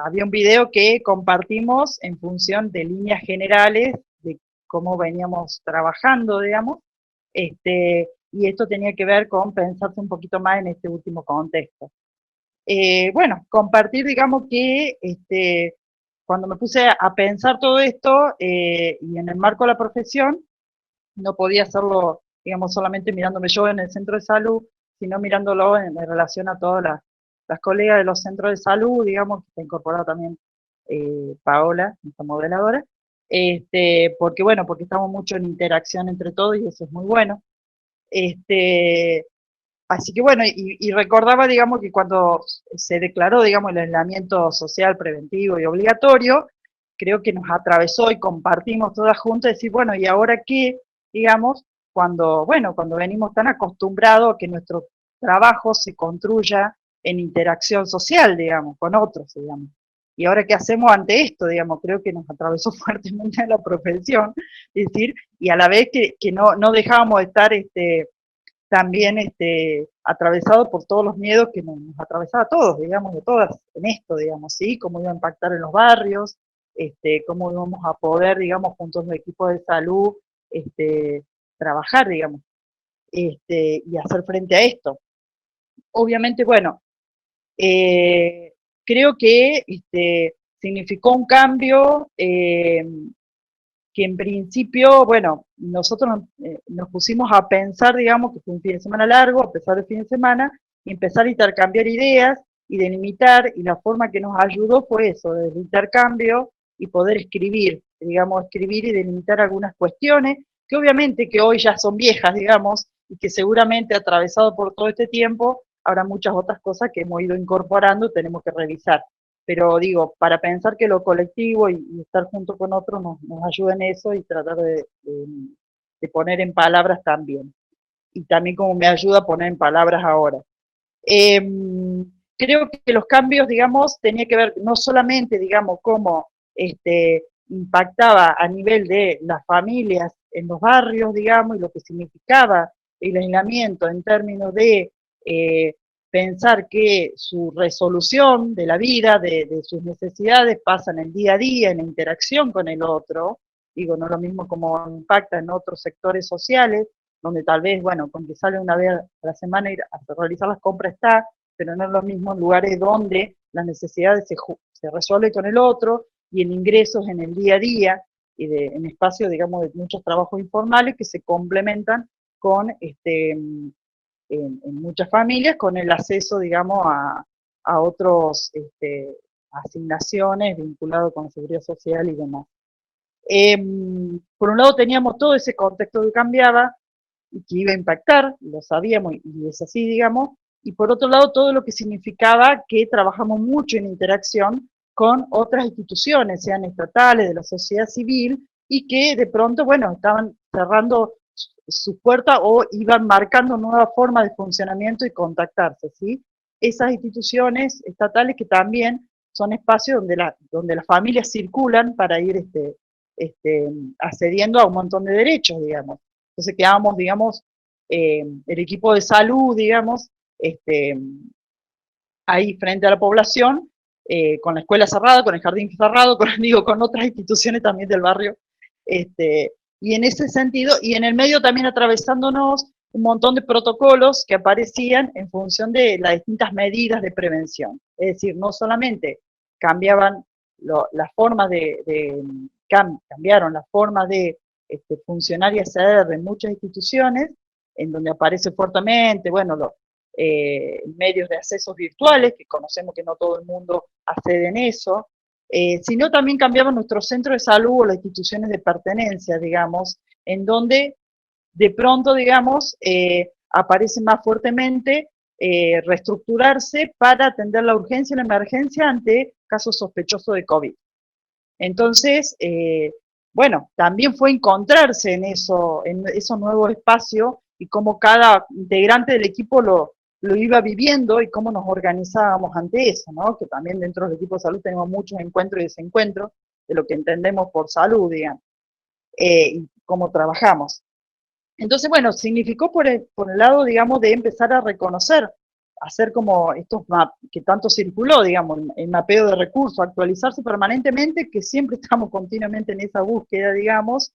había un video que compartimos en función de líneas generales de cómo veníamos trabajando, digamos, y esto tenía que ver con pensarse un poquito más en este último contexto. Bueno, compartir, digamos que cuando me puse a pensar todo esto, y en el marco de la profesión, no podía hacerlo, digamos, solamente mirándome yo en el centro de salud, sino mirándolo en relación a todas las colegas de los centros de salud, digamos, que está incorporada también Paola, nuestra modeladora, porque bueno, porque estamos mucho en interacción entre todos y eso es muy bueno. Así que bueno, y recordaba, digamos, que cuando se declaró, digamos, el aislamiento social preventivo y obligatorio, creo que nos atravesó y compartimos todas juntas, decir, bueno, ¿y ahora qué? Digamos, bueno, cuando venimos tan acostumbrados a que nuestro trabajo se construya en interacción social, digamos, con otros, digamos. ¿Y ahora qué hacemos ante esto? Digamos, creo que nos atravesó fuertemente la profesión, es decir, y a la vez que no dejábamos de estar también atravesado por todos los miedos que nos atravesaba a todos, digamos, de todas en esto, digamos, ¿sí? Cómo iba a impactar en los barrios, cómo íbamos a poder, digamos, junto a los equipos de salud, trabajar, digamos, y hacer frente a esto. Obviamente, bueno, creo que significó un cambio que en principio, bueno, nosotros nos pusimos a pensar, digamos, que fue un fin de semana largo, a pesar del fin de semana, y empezar a intercambiar ideas y delimitar, y la forma que nos ayudó fue eso, desde el intercambio y poder escribir, digamos, escribir y delimitar algunas cuestiones, que obviamente que hoy ya son viejas, digamos, y que seguramente atravesado por todo este tiempo, habrá muchas otras cosas que hemos ido incorporando, tenemos que revisar. Pero digo, para pensar que lo colectivo y estar junto con otros nos ayuda en eso y tratar de poner en palabras también, y también como me ayuda a poner en palabras ahora. Creo que los cambios, digamos, tenía que ver no solamente, digamos, cómo impactaba a nivel de las familias en los barrios, digamos, y lo que significaba el aislamiento en términos de pensar que su resolución de la vida, de sus necesidades, pasa en el día a día, en la interacción con el otro. Digo, no es lo mismo como impacta en otros sectores sociales, donde tal vez, bueno, con que sale una vez a la semana ir a realizar las compras está, pero no es lo mismo en lugares donde las necesidades se resuelven con el otro, y en ingresos en el día a día, y en espacios, digamos, de muchos trabajos informales que se complementan con, en muchas familias, con el acceso, digamos, a otros asignaciones vinculadas con la seguridad social y demás. Por un lado teníamos todo ese contexto que cambiaba, y que iba a impactar, lo sabíamos, y es así, digamos, y por otro lado todo lo que significaba que trabajamos mucho en interacción con otras instituciones, sean estatales, de la sociedad civil, y que de pronto, bueno, estaban cerrando sus puertas o iban marcando nuevas formas de funcionamiento y contactarse, ¿sí? Esas instituciones estatales que también son espacios donde las familias circulan para ir accediendo a un montón de derechos, digamos. Entonces quedábamos, digamos, el equipo de salud, digamos, ahí frente a la población, con la escuela cerrada, con el jardín cerrado, con otras instituciones también del barrio, y en ese sentido, y en el medio también atravesándonos un montón de protocolos que aparecían en función de las distintas medidas de prevención. Es decir, no solamente cambiaban las formas cambiaron las formas de funcionar y acceder de muchas instituciones, en donde aparece fuertemente, bueno, los medios de accesos virtuales, que conocemos que no todo el mundo accede en eso, sino también cambiaban nuestro centro de salud o las instituciones de pertenencia, digamos, en donde de pronto, digamos, aparece más fuertemente reestructurarse para atender la urgencia y la emergencia ante casos sospechosos de COVID. Entonces, bueno, también fue encontrarse en esos nuevos espacios y cómo cada integrante del equipo lo iba viviendo y cómo nos organizábamos ante eso, ¿no? Que también dentro del equipo de salud tenemos muchos encuentros y desencuentros de lo que entendemos por salud, digamos, y cómo trabajamos. Entonces, bueno, significó por el lado, digamos, de empezar a reconocer, hacer como estos que tanto circuló, digamos, el mapeo de recursos, actualizarse permanentemente, que siempre estamos continuamente en esa búsqueda, digamos,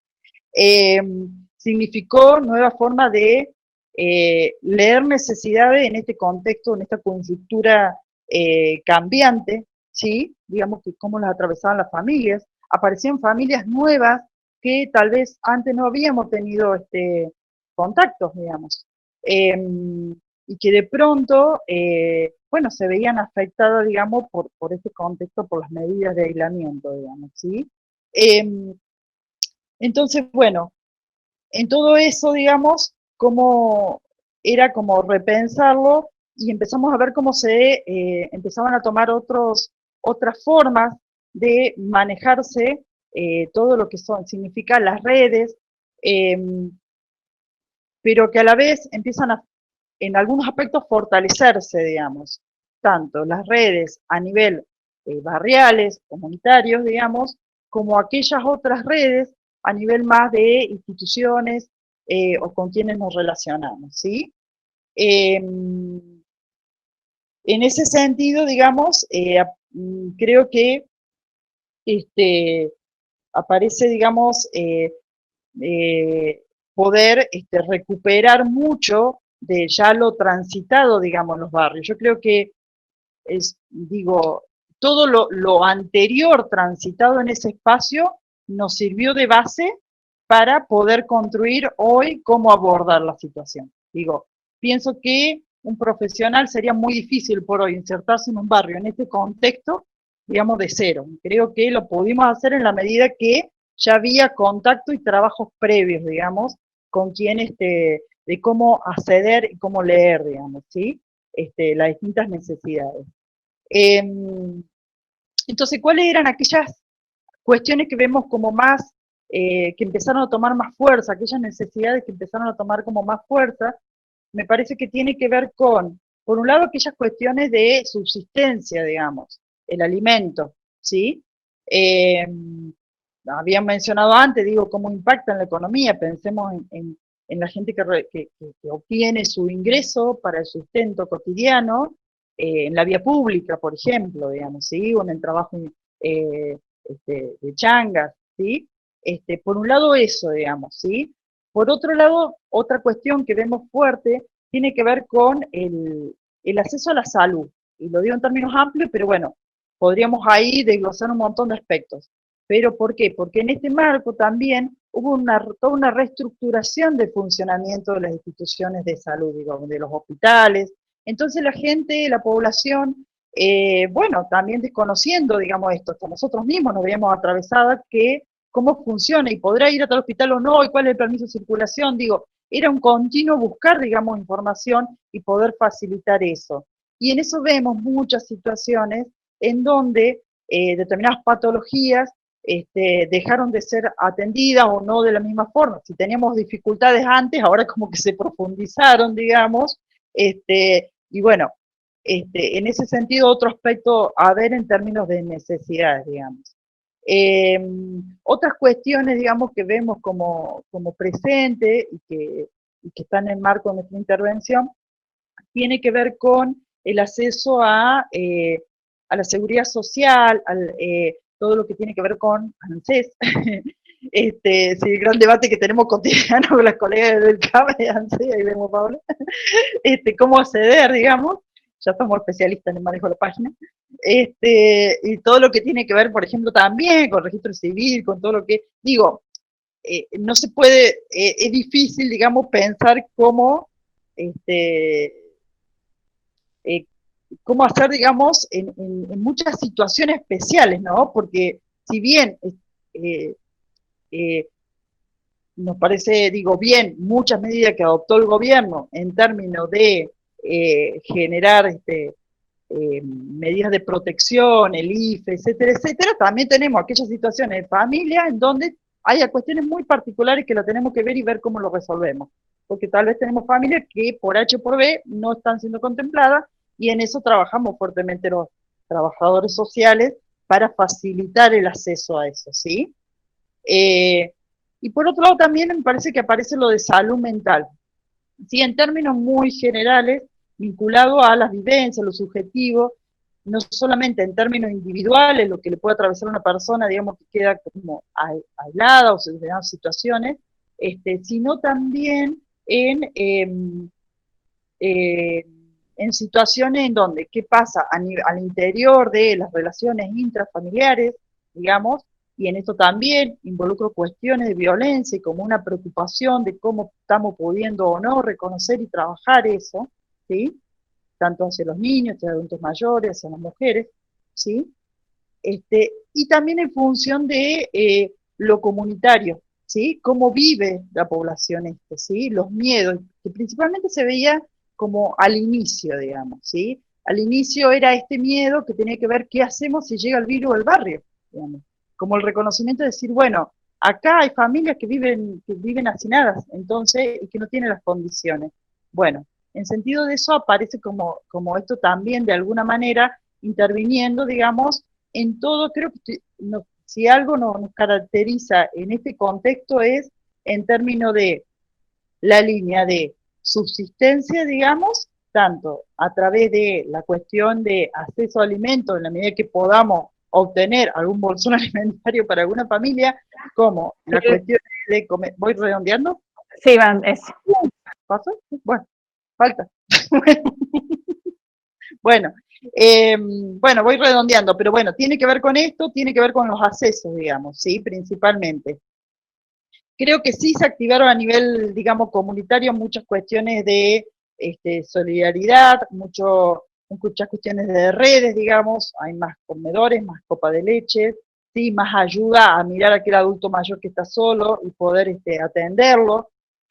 significó nueva forma de leer necesidades en este contexto, en esta coyuntura cambiante, ¿sí? Digamos que cómo las atravesaban las familias, aparecían familias nuevas que tal vez antes no habíamos tenido contactos, digamos, y que de pronto, bueno, se veían afectadas, digamos, por este contexto, por las medidas de aislamiento, digamos, ¿sí? Entonces, bueno, en todo eso, digamos, como era como repensarlo, y empezamos a ver cómo se empezaban a tomar otras formas de manejarse todo lo que significa las redes, pero que a la vez empiezan en algunos aspectos, fortalecerse, digamos, tanto las redes a nivel barriales, comunitarios, digamos, como aquellas otras redes a nivel más de instituciones o con quienes nos relacionamos, ¿sí? En ese sentido, digamos, creo que aparece, digamos, poder recuperar mucho de ya lo transitado, digamos, en los barrios. Yo creo que todo lo anterior transitado en ese espacio nos sirvió de base para poder construir hoy cómo abordar la situación. Pienso que un profesional sería muy difícil por hoy insertarse en un barrio en este contexto, digamos, de cero. Creo que lo pudimos hacer en la medida que ya había contacto y trabajos previos, digamos, con quien de cómo acceder y cómo leer, digamos, ¿sí? Las distintas necesidades. Entonces, ¿cuáles eran aquellas cuestiones que vemos como más que empezaron a tomar más fuerza, aquellas necesidades que empezaron a tomar como más fuerza, me parece que tiene que ver con, por un lado, aquellas cuestiones de subsistencia, digamos, el alimento, ¿sí? Habían mencionado antes, digo, cómo impacta en la economía, pensemos en la gente que obtiene su ingreso para el sustento cotidiano, en la vía pública, por ejemplo, digamos, ¿sí? O en el trabajo de changas, ¿sí? Por un lado eso, digamos, ¿sí? Por otro lado, otra cuestión que vemos fuerte tiene que ver con el acceso a la salud. Y lo digo en términos amplios, pero bueno, podríamos ahí desglosar un montón de aspectos. ¿Pero por qué? Porque en este marco también hubo toda una reestructuración del funcionamiento de las instituciones de salud, digamos, de los hospitales. Entonces la gente, la población, bueno, también desconociendo, digamos, esto, hasta nosotros mismos nos veíamos atravesadas que cómo funciona y podrá ir a tal hospital o no, y cuál es el permiso de circulación, digo, era un continuo buscar, digamos, información y poder facilitar eso. Y en eso vemos muchas situaciones en donde determinadas patologías dejaron de ser atendidas o no de la misma forma. Si teníamos dificultades antes, ahora como que se profundizaron, digamos, y bueno, en ese sentido otro aspecto a ver en términos de necesidades, digamos. Otras cuestiones, digamos, que vemos como presente y que están en el marco de nuestra intervención, tiene que ver con el acceso a la seguridad social, todo lo que tiene que ver con ANSES, sí, el gran debate que tenemos cotidiano con las colegas del CAB de ANSES, ahí vemos Paula, cómo acceder, digamos, ya somos especialistas en el manejo de la página, y todo lo que tiene que ver, por ejemplo, también con registro civil, con todo lo que, digo, no se puede, es difícil, digamos, pensar cómo, cómo hacer, digamos, en muchas situaciones especiales, ¿no? Porque si bien nos parece, digo, bien, muchas medidas que adoptó el gobierno en términos de generar medidas de protección, el IFE, etcétera, etcétera, también tenemos aquellas situaciones de familia en donde hay cuestiones muy particulares que la tenemos que ver y ver cómo lo resolvemos. Porque tal vez tenemos familias que por H o por B no están siendo contempladas y en eso trabajamos fuertemente los trabajadores sociales para facilitar el acceso a eso, ¿sí? Y por otro lado también me parece que aparece lo de salud mental, ¿sí? En términos muy generales, vinculado a las vivencias, lo subjetivo, no solamente en términos individuales, lo que le puede atravesar a una persona, digamos, que queda como aislada o se dan situaciones, sino también en situaciones en donde, ¿qué pasa? Al interior de las relaciones intrafamiliares, digamos, y en esto también involucro cuestiones de violencia y como una preocupación de cómo estamos pudiendo o no reconocer y trabajar eso, ¿sí? Tanto hacia los niños, hacia adultos mayores, hacia las mujeres, ¿sí? Y también en función de lo comunitario, ¿sí? Cómo vive la población ¿sí? Los miedos, que principalmente se veía como al inicio, digamos, ¿sí? Al inicio era este miedo que tenía que ver qué hacemos si llega el virus al barrio, digamos. Como el reconocimiento de decir, bueno, acá hay familias que viven hacinadas, entonces, y que no tienen las condiciones. Bueno, en sentido de eso aparece como esto también de alguna manera interviniendo, digamos, en todo. Creo que si algo nos caracteriza en este contexto es en términos de la línea de subsistencia, digamos, tanto a través de la cuestión de acceso a alimentos en la medida que podamos obtener algún bolsón alimentario para alguna familia, como la cuestión de comer. ¿Voy redondeando? Sí, Van, eso. ¿Pasó? Bueno, falta. Bueno, bueno, voy redondeando, pero bueno, tiene que ver con esto, tiene que ver con los accesos, digamos, ¿sí? Principalmente. Creo que sí se activaron a nivel, digamos, comunitario muchas cuestiones de solidaridad, muchas cuestiones de redes, digamos, hay más comedores, más copa de leche, ¿sí? Más ayuda a mirar a aquel adulto mayor que está solo y poder atenderlo.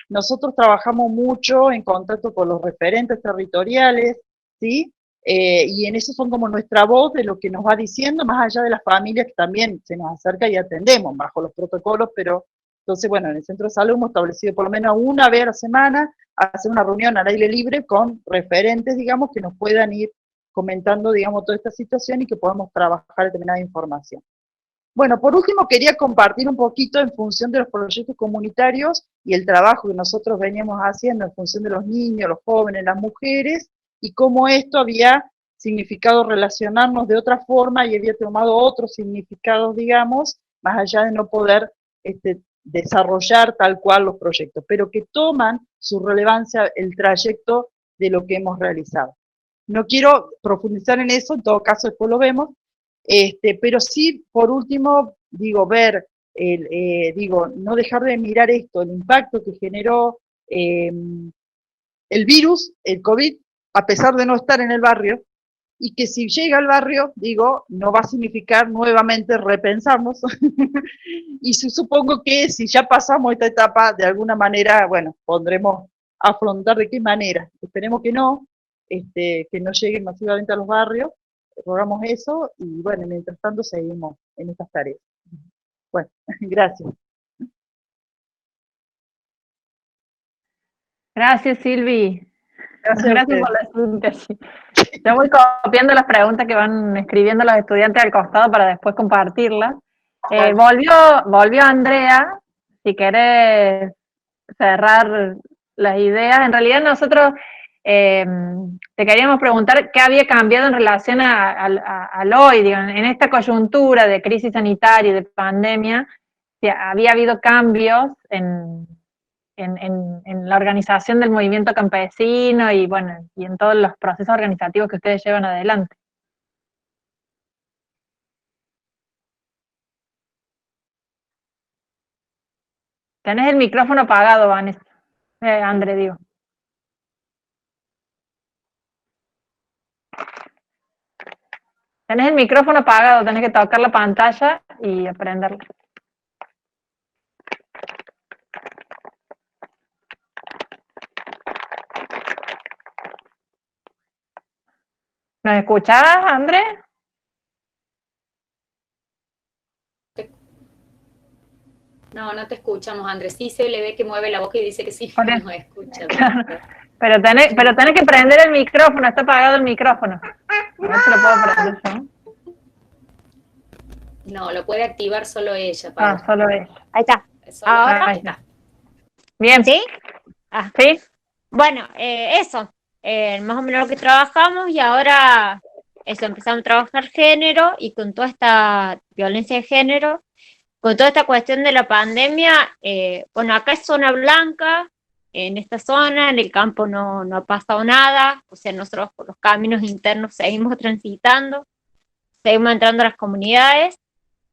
Nosotros trabajamos mucho en contacto con los referentes territoriales, ¿sí? y en eso son como nuestra voz de lo que nos va diciendo, más allá de las familias que también se nos acerca y atendemos bajo los protocolos, pero entonces, bueno, en el centro de salud hemos establecido por lo menos una vez a la semana hacer una reunión al aire libre con referentes, digamos, que nos puedan ir comentando, digamos, toda esta situación y que podamos trabajar determinada información. Bueno, por último quería compartir un poquito en función de los proyectos comunitarios y el trabajo que nosotros veníamos haciendo en función de los niños, los jóvenes, las mujeres, y cómo esto había significado relacionarnos de otra forma y había tomado otros significados, digamos, más allá de no poder desarrollar tal cual los proyectos, pero que toman su relevancia el trayecto de lo que hemos realizado. No quiero profundizar en eso, en todo caso después lo vemos, pero sí, por último, digo, no dejar de mirar esto, el impacto que generó el virus, el COVID, a pesar de no estar en el barrio, y que si llega al barrio, digo, no va a significar nuevamente repensarnos, y supongo que si ya pasamos esta etapa, de alguna manera, bueno, pondremos a afrontar de qué manera, esperemos que no lleguen masivamente a los barrios, rogamos eso, y bueno, mientras tanto seguimos en estas tareas. Bueno, gracias. Gracias, Silvi. Gracias por la síntesis. Yo voy copiando las preguntas que van escribiendo los estudiantes al costado para después compartirlas. Volvió Andrea, si querés cerrar las ideas. En realidad nosotros te queríamos preguntar qué había cambiado en relación al hoy, digo, en esta coyuntura de crisis sanitaria y de pandemia, si había habido cambios en la organización del movimiento campesino y bueno, y en todos los procesos organizativos que ustedes llevan adelante. Tenés el micrófono apagado, Vanessa. André, digo. Tenés el micrófono apagado, tenés que tocar la pantalla y aprenderlo. ¿Nos escuchás, André? No, no te escuchamos, Andrés. Sí se le ve que mueve la boca y dice que sí, nos escucha. Pero tenés que prender el micrófono, está apagado el micrófono. A ver si lo puedo prender yo. No, lo puede activar solo ella. Solo ella. Ahí está. Ahora ahí está. Bien. ¿Sí? Sí. Bueno, eso. Más o menos lo que trabajamos y ahora eso, empezamos a trabajar género y con toda esta violencia de género, con toda esta cuestión de la pandemia, bueno, acá es zona blanca, en esta zona, en el campo no ha pasado nada, o sea, nosotros por los caminos internos seguimos transitando, seguimos entrando a las comunidades.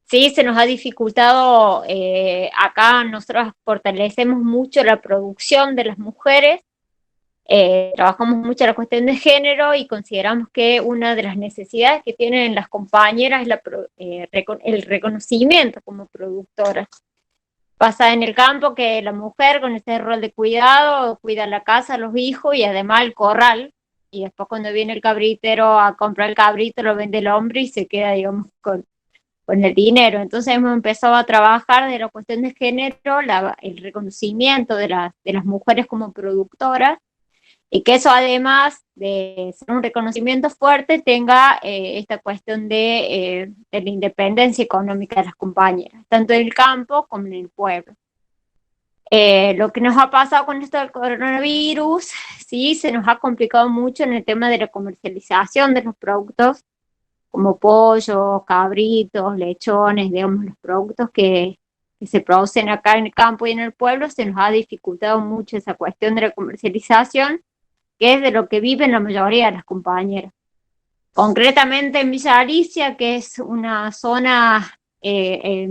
Sí, se nos ha dificultado, acá nosotros fortalecemos mucho la producción de las mujeres, trabajamos mucho la cuestión de género y consideramos que una de las necesidades que tienen las compañeras es el reconocimiento como productoras. Pasa en el campo que la mujer con ese rol de cuidado cuida la casa, los hijos y además el corral, y después cuando viene el cabritero a comprar el cabrito lo vende el hombre y se queda, digamos, con el dinero. Entonces hemos empezado a trabajar de la cuestión de género, el reconocimiento de las mujeres como productoras, y que eso además de ser un reconocimiento fuerte tenga esta cuestión de la independencia económica de las compañeras, tanto en el campo como en el pueblo. Lo que nos ha pasado con esto del coronavirus, sí, se nos ha complicado mucho en el tema de la comercialización de los productos, como pollo, cabritos, lechones, digamos, los productos que se producen acá en el campo y en el pueblo, se nos ha dificultado mucho esa cuestión de la comercialización, que es de lo que viven la mayoría de las compañeras. Concretamente en Villa Alicia, que es una zona, que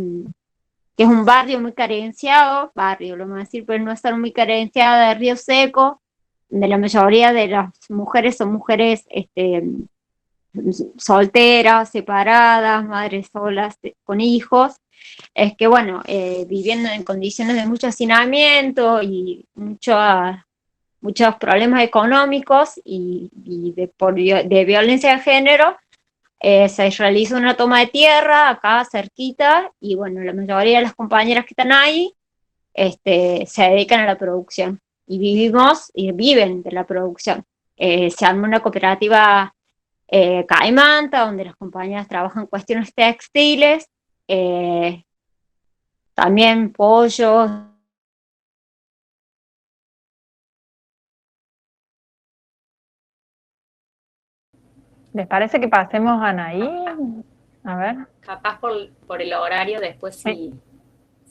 es un barrio muy carenciado, lo vamos a decir, pero no es muy carenciada de Río Seco, donde la mayoría de las mujeres son mujeres solteras, separadas, madres solas con hijos, es que bueno, viviendo en condiciones de mucho hacinamiento y mucha muchos problemas económicos y de violencia de género, se realiza una toma de tierra acá cerquita y bueno, la mayoría de las compañeras que están ahí se dedican a la producción y viven de la producción. Se arma una cooperativa Caimanta, donde las compañeras trabajan cuestiones textiles, también pollos. ¿Les parece que pasemos a Anaí? A ver. Capaz por el horario, después si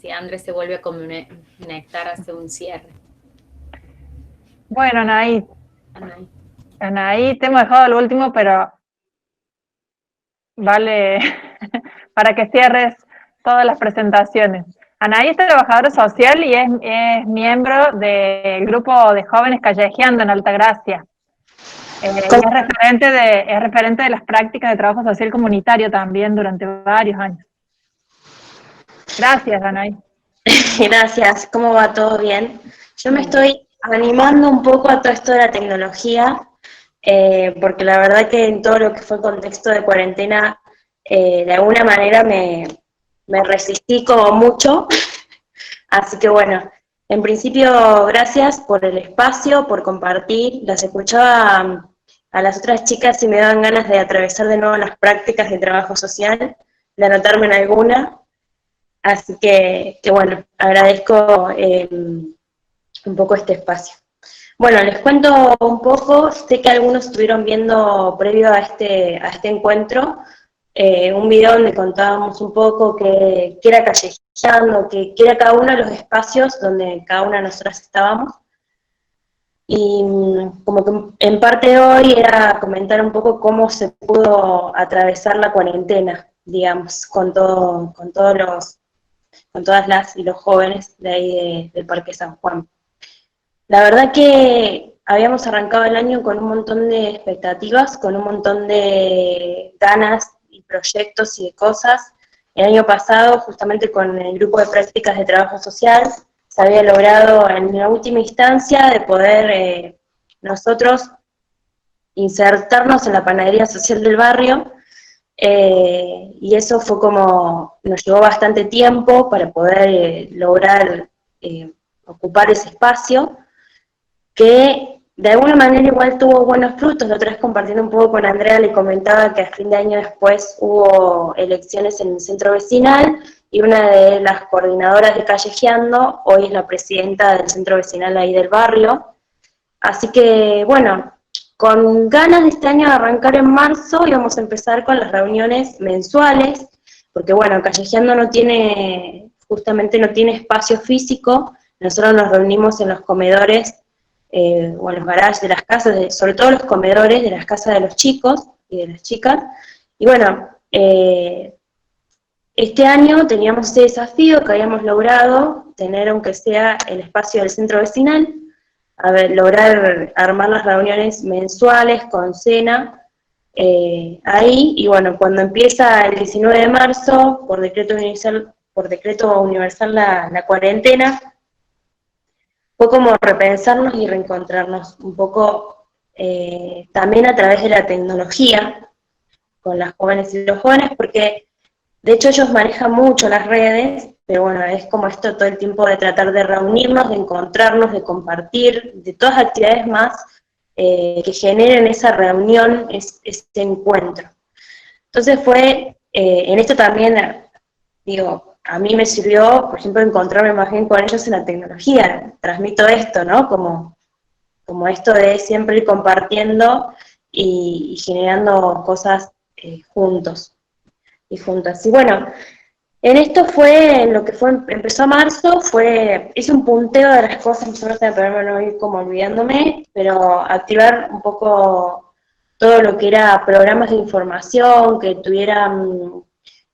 Andrés se vuelve a conectar, hace un cierre. Bueno, Anaí, te hemos dejado al último, pero vale para que cierres todas las presentaciones. Anaí es trabajadora social y es miembro del grupo de jóvenes Callejeando en Altagracia. Es referente de las prácticas de trabajo social comunitario también durante varios años. Gracias, Anaí. Gracias, ¿cómo va? ¿Todo bien? Yo me estoy animando un poco a todo esto de la tecnología, porque la verdad que en todo lo que fue el contexto de cuarentena, de alguna manera me resistí como mucho, así que bueno, en principio gracias por el espacio, por compartir, las escuchaba a las otras chicas y me daban ganas de atravesar de nuevo las prácticas de trabajo social, de anotarme en alguna. Así que bueno, agradezco un poco este espacio. Bueno, les cuento un poco, sé que algunos estuvieron viendo previo a este encuentro, un video donde contábamos un poco qué era Callejeando, qué era cada uno de los espacios donde cada una de nosotras estábamos. Y como que en parte hoy era comentar un poco cómo se pudo atravesar la cuarentena, digamos, con todas las y los jóvenes de ahí del Parque San Juan. La verdad que habíamos arrancado el año con un montón de expectativas, con un montón de ganas y proyectos y de cosas. El año pasado, justamente con el grupo de prácticas de trabajo social, se había logrado en la última instancia de poder nosotros insertarnos en la panadería social del barrio, y eso fue como, nos llevó bastante tiempo para poder lograr ocupar ese espacio, que de alguna manera igual tuvo buenos frutos. La otra vez compartiendo un poco con Andrea le comentaba que a fin de año después hubo elecciones en el centro vecinal, y una de las coordinadoras de Callejeando hoy es la presidenta del centro vecinal ahí del barrio. Así que bueno, con ganas de este año de arrancar en marzo, íbamos a empezar con las reuniones mensuales, porque bueno, Callejeando justamente no tiene espacio físico. Nosotros nos reunimos en los comedores o en los garages de las casas, sobre todo los comedores de las casas de los chicos y de las chicas. Y bueno, este año teníamos ese desafío que habíamos logrado, tener aunque sea el espacio del centro vecinal, lograr armar las reuniones mensuales con cena ahí. Y bueno, cuando empieza el 19 de marzo, por decreto universal la cuarentena, fue como repensarnos y reencontrarnos un poco también a través de la tecnología con las jóvenes y los jóvenes, porque de hecho ellos manejan mucho las redes, pero bueno, es como esto todo el tiempo de tratar de reunirnos, de encontrarnos, de compartir, de todas las actividades más que generen esa reunión, ese encuentro. Entonces fue, en esto también, digo, a mí me sirvió, por ejemplo, encontrarme más bien con ellos en la tecnología. Transmito esto, ¿no? Como esto de siempre ir compartiendo y generando cosas juntos y juntas. Y bueno, en esto empezó marzo, hice un punteo de las cosas, para no ir como olvidándome, pero activar un poco todo lo que era programas de información, que tuvieran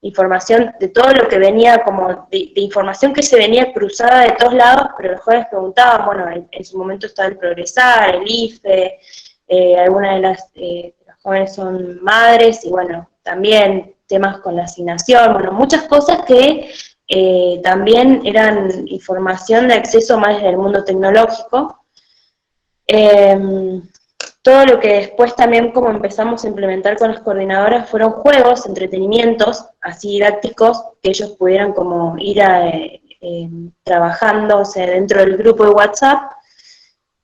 información de todo lo que venía, como de información que se venía cruzada de todos lados, pero los jóvenes preguntaban, bueno, en su momento estaba el Progresar, el IFE, algunas de las jóvenes son madres, y bueno, también temas con la asignación, bueno, muchas cosas que también eran información de acceso más desde el mundo tecnológico. Todo lo que después también como empezamos a implementar con las coordinadoras fueron juegos, entretenimientos, así didácticos, que ellos pudieran como ir trabajando, o sea, dentro del grupo de WhatsApp.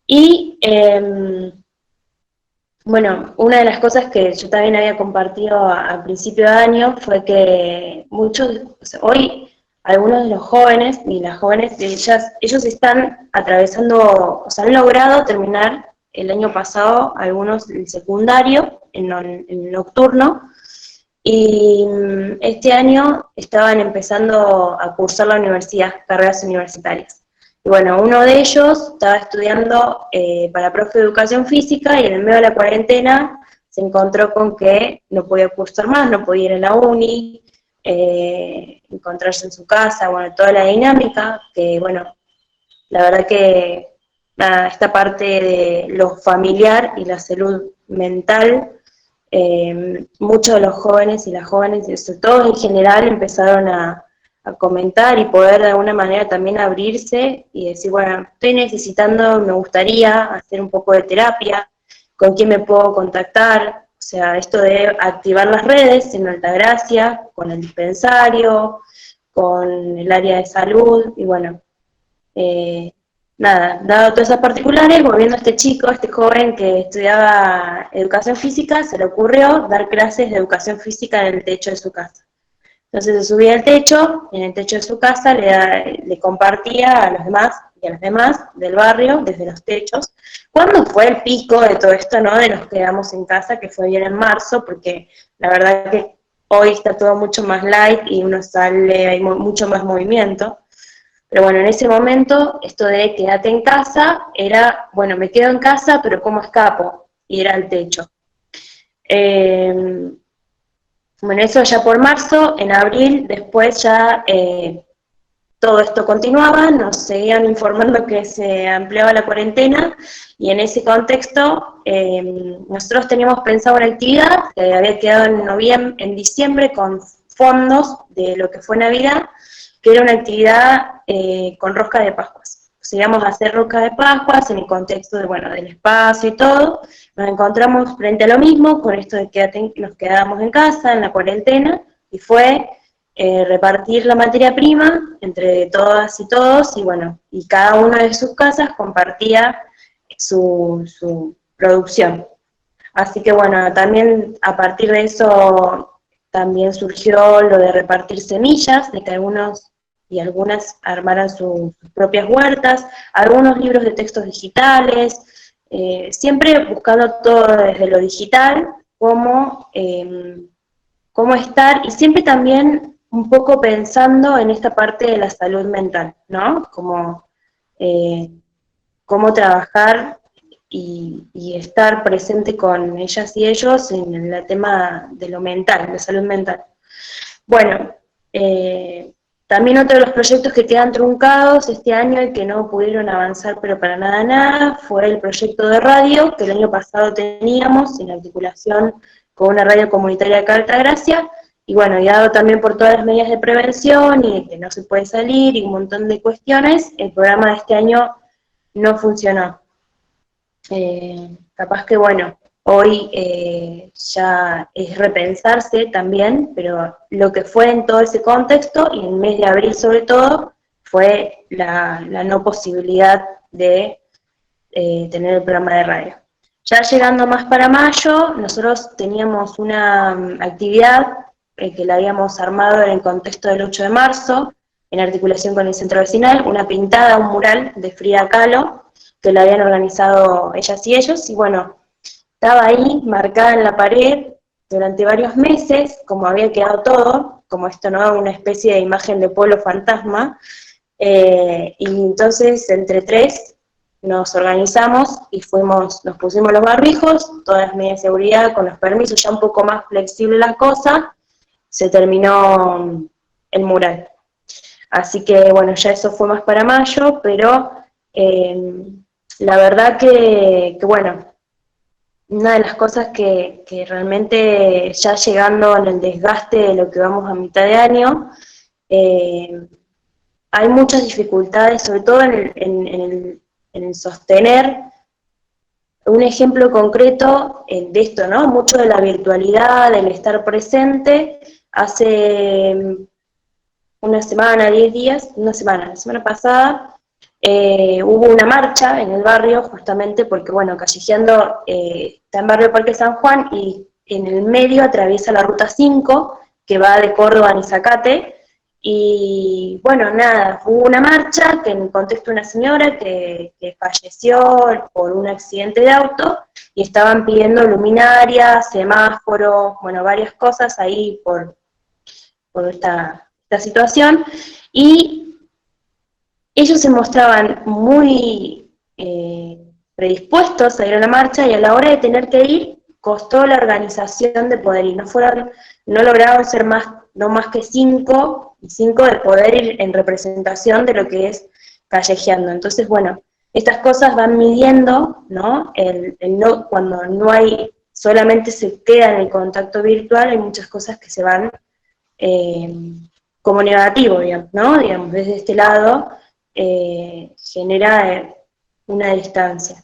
Y bueno, una de las cosas que yo también había compartido al principio de año fue que muchos, o sea, hoy algunos de los jóvenes y las jóvenes, ellos están atravesando, o sea, han logrado terminar el año pasado algunos el secundario en nocturno, y este año estaban empezando a cursar la universidad, carreras universitarias. Y bueno, uno de ellos estaba estudiando para profe de educación física y en el medio de la cuarentena se encontró con que no podía cursar más, no podía ir a la uni, encontrarse en su casa, bueno, toda la dinámica, que bueno, la verdad que nada, esta parte de lo familiar y la salud mental, muchos de los jóvenes y las jóvenes, sobre todo en general, empezaron a comentar y poder de alguna manera también abrirse y decir, bueno, estoy necesitando, me gustaría hacer un poco de terapia, con quién me puedo contactar, o sea, esto de activar las redes en Altagracia, con el dispensario, con el área de salud, y bueno, nada, dado todas esas particulares, volviendo a este chico, este joven que estudiaba educación física, se le ocurrió dar clases de educación física en el techo de su casa. Entonces se subía al techo, y en el techo de su casa le compartía a los demás y a las demás del barrio, desde los techos, cuándo fue el pico de todo esto, ¿no? De nos quedamos en casa, que fue bien en marzo, porque la verdad que hoy está todo mucho más light y uno sale, hay mucho más movimiento. Pero bueno, en ese momento, esto de quédate en casa, era, bueno, me quedo en casa, pero ¿cómo escapo? Y era el techo. Bueno, eso ya por marzo, en abril, después ya todo esto continuaba, nos seguían informando que se ampliaba la cuarentena, y en ese contexto nosotros teníamos pensado una actividad que había quedado en diciembre con fondos de lo que fue Navidad, que era una actividad con rosca de Pascuas. Pues íbamos a hacer rosca de Pascuas en el contexto de, bueno, del espacio y todo. Nos encontramos frente a lo mismo, con esto de que nos quedábamos en casa, en la cuarentena, y fue repartir la materia prima entre todas y todos, y bueno, y cada una de sus casas compartía su producción. Así que bueno, también a partir de eso también surgió lo de repartir semillas, de que algunos y algunas armaran sus propias huertas, algunos libros de textos digitales, siempre buscando todo desde lo digital, cómo estar, y siempre también un poco pensando en esta parte de la salud mental, ¿no? Como cómo trabajar y estar presente con ellas y ellos en el tema de lo mental, de salud mental. Bueno, también otro de los proyectos que quedan truncados este año y que no pudieron avanzar pero para nada, fue el proyecto de radio que el año pasado teníamos en articulación con una radio comunitaria de Altagracia, y bueno, y dado también por todas las medidas de prevención y de que no se puede salir y un montón de cuestiones, el programa de este año no funcionó. Capaz que bueno, hoy ya es repensarse también, pero lo que fue en todo ese contexto, y en el mes de abril sobre todo, fue la no posibilidad de tener el programa de radio. Ya llegando más para mayo, nosotros teníamos una actividad que la habíamos armado en el contexto del 8 de marzo, en articulación con el centro vecinal, una pintada, un mural de Frida Kahlo, que la habían organizado ellas y ellos, y bueno, estaba ahí marcada en la pared durante varios meses, como había quedado todo, como esto, ¿no? Una especie de imagen de pueblo fantasma, y entonces entre tres nos organizamos y nos pusimos los barbijos, todas las medidas de seguridad, con los permisos, ya un poco más flexible la cosa, se terminó el mural. Así que bueno, ya eso fue más para mayo, pero la verdad que bueno, una de las cosas que realmente ya llegando en el desgaste de lo que vamos a mitad de año, hay muchas dificultades, sobre todo en el sostener un ejemplo concreto de esto, ¿no? Mucho de la virtualidad, del estar presente. Hace una semana, 10 días, la semana pasada, hubo una marcha en el barrio, justamente porque, bueno, Callejeando está en barrio Parque San Juan y en el medio atraviesa la ruta 5, que va de Córdoba a Nizacate, y bueno, nada, hubo una marcha que en el contexto de una señora que falleció por un accidente de auto, y estaban pidiendo luminarias, semáforos, bueno, varias cosas ahí por esta situación, y ellos se mostraban muy predispuestos a ir a la marcha, y a la hora de tener que ir, costó la organización de poder ir, no lograron ser no más que 5, y 5 de poder ir en representación de lo que es Callejeando. Entonces, bueno, estas cosas van midiendo, ¿no? Cuando no hay, solamente se queda en el contacto virtual, hay muchas cosas que se van como negativo, digamos, ¿no? Digamos, desde este lado genera una distancia.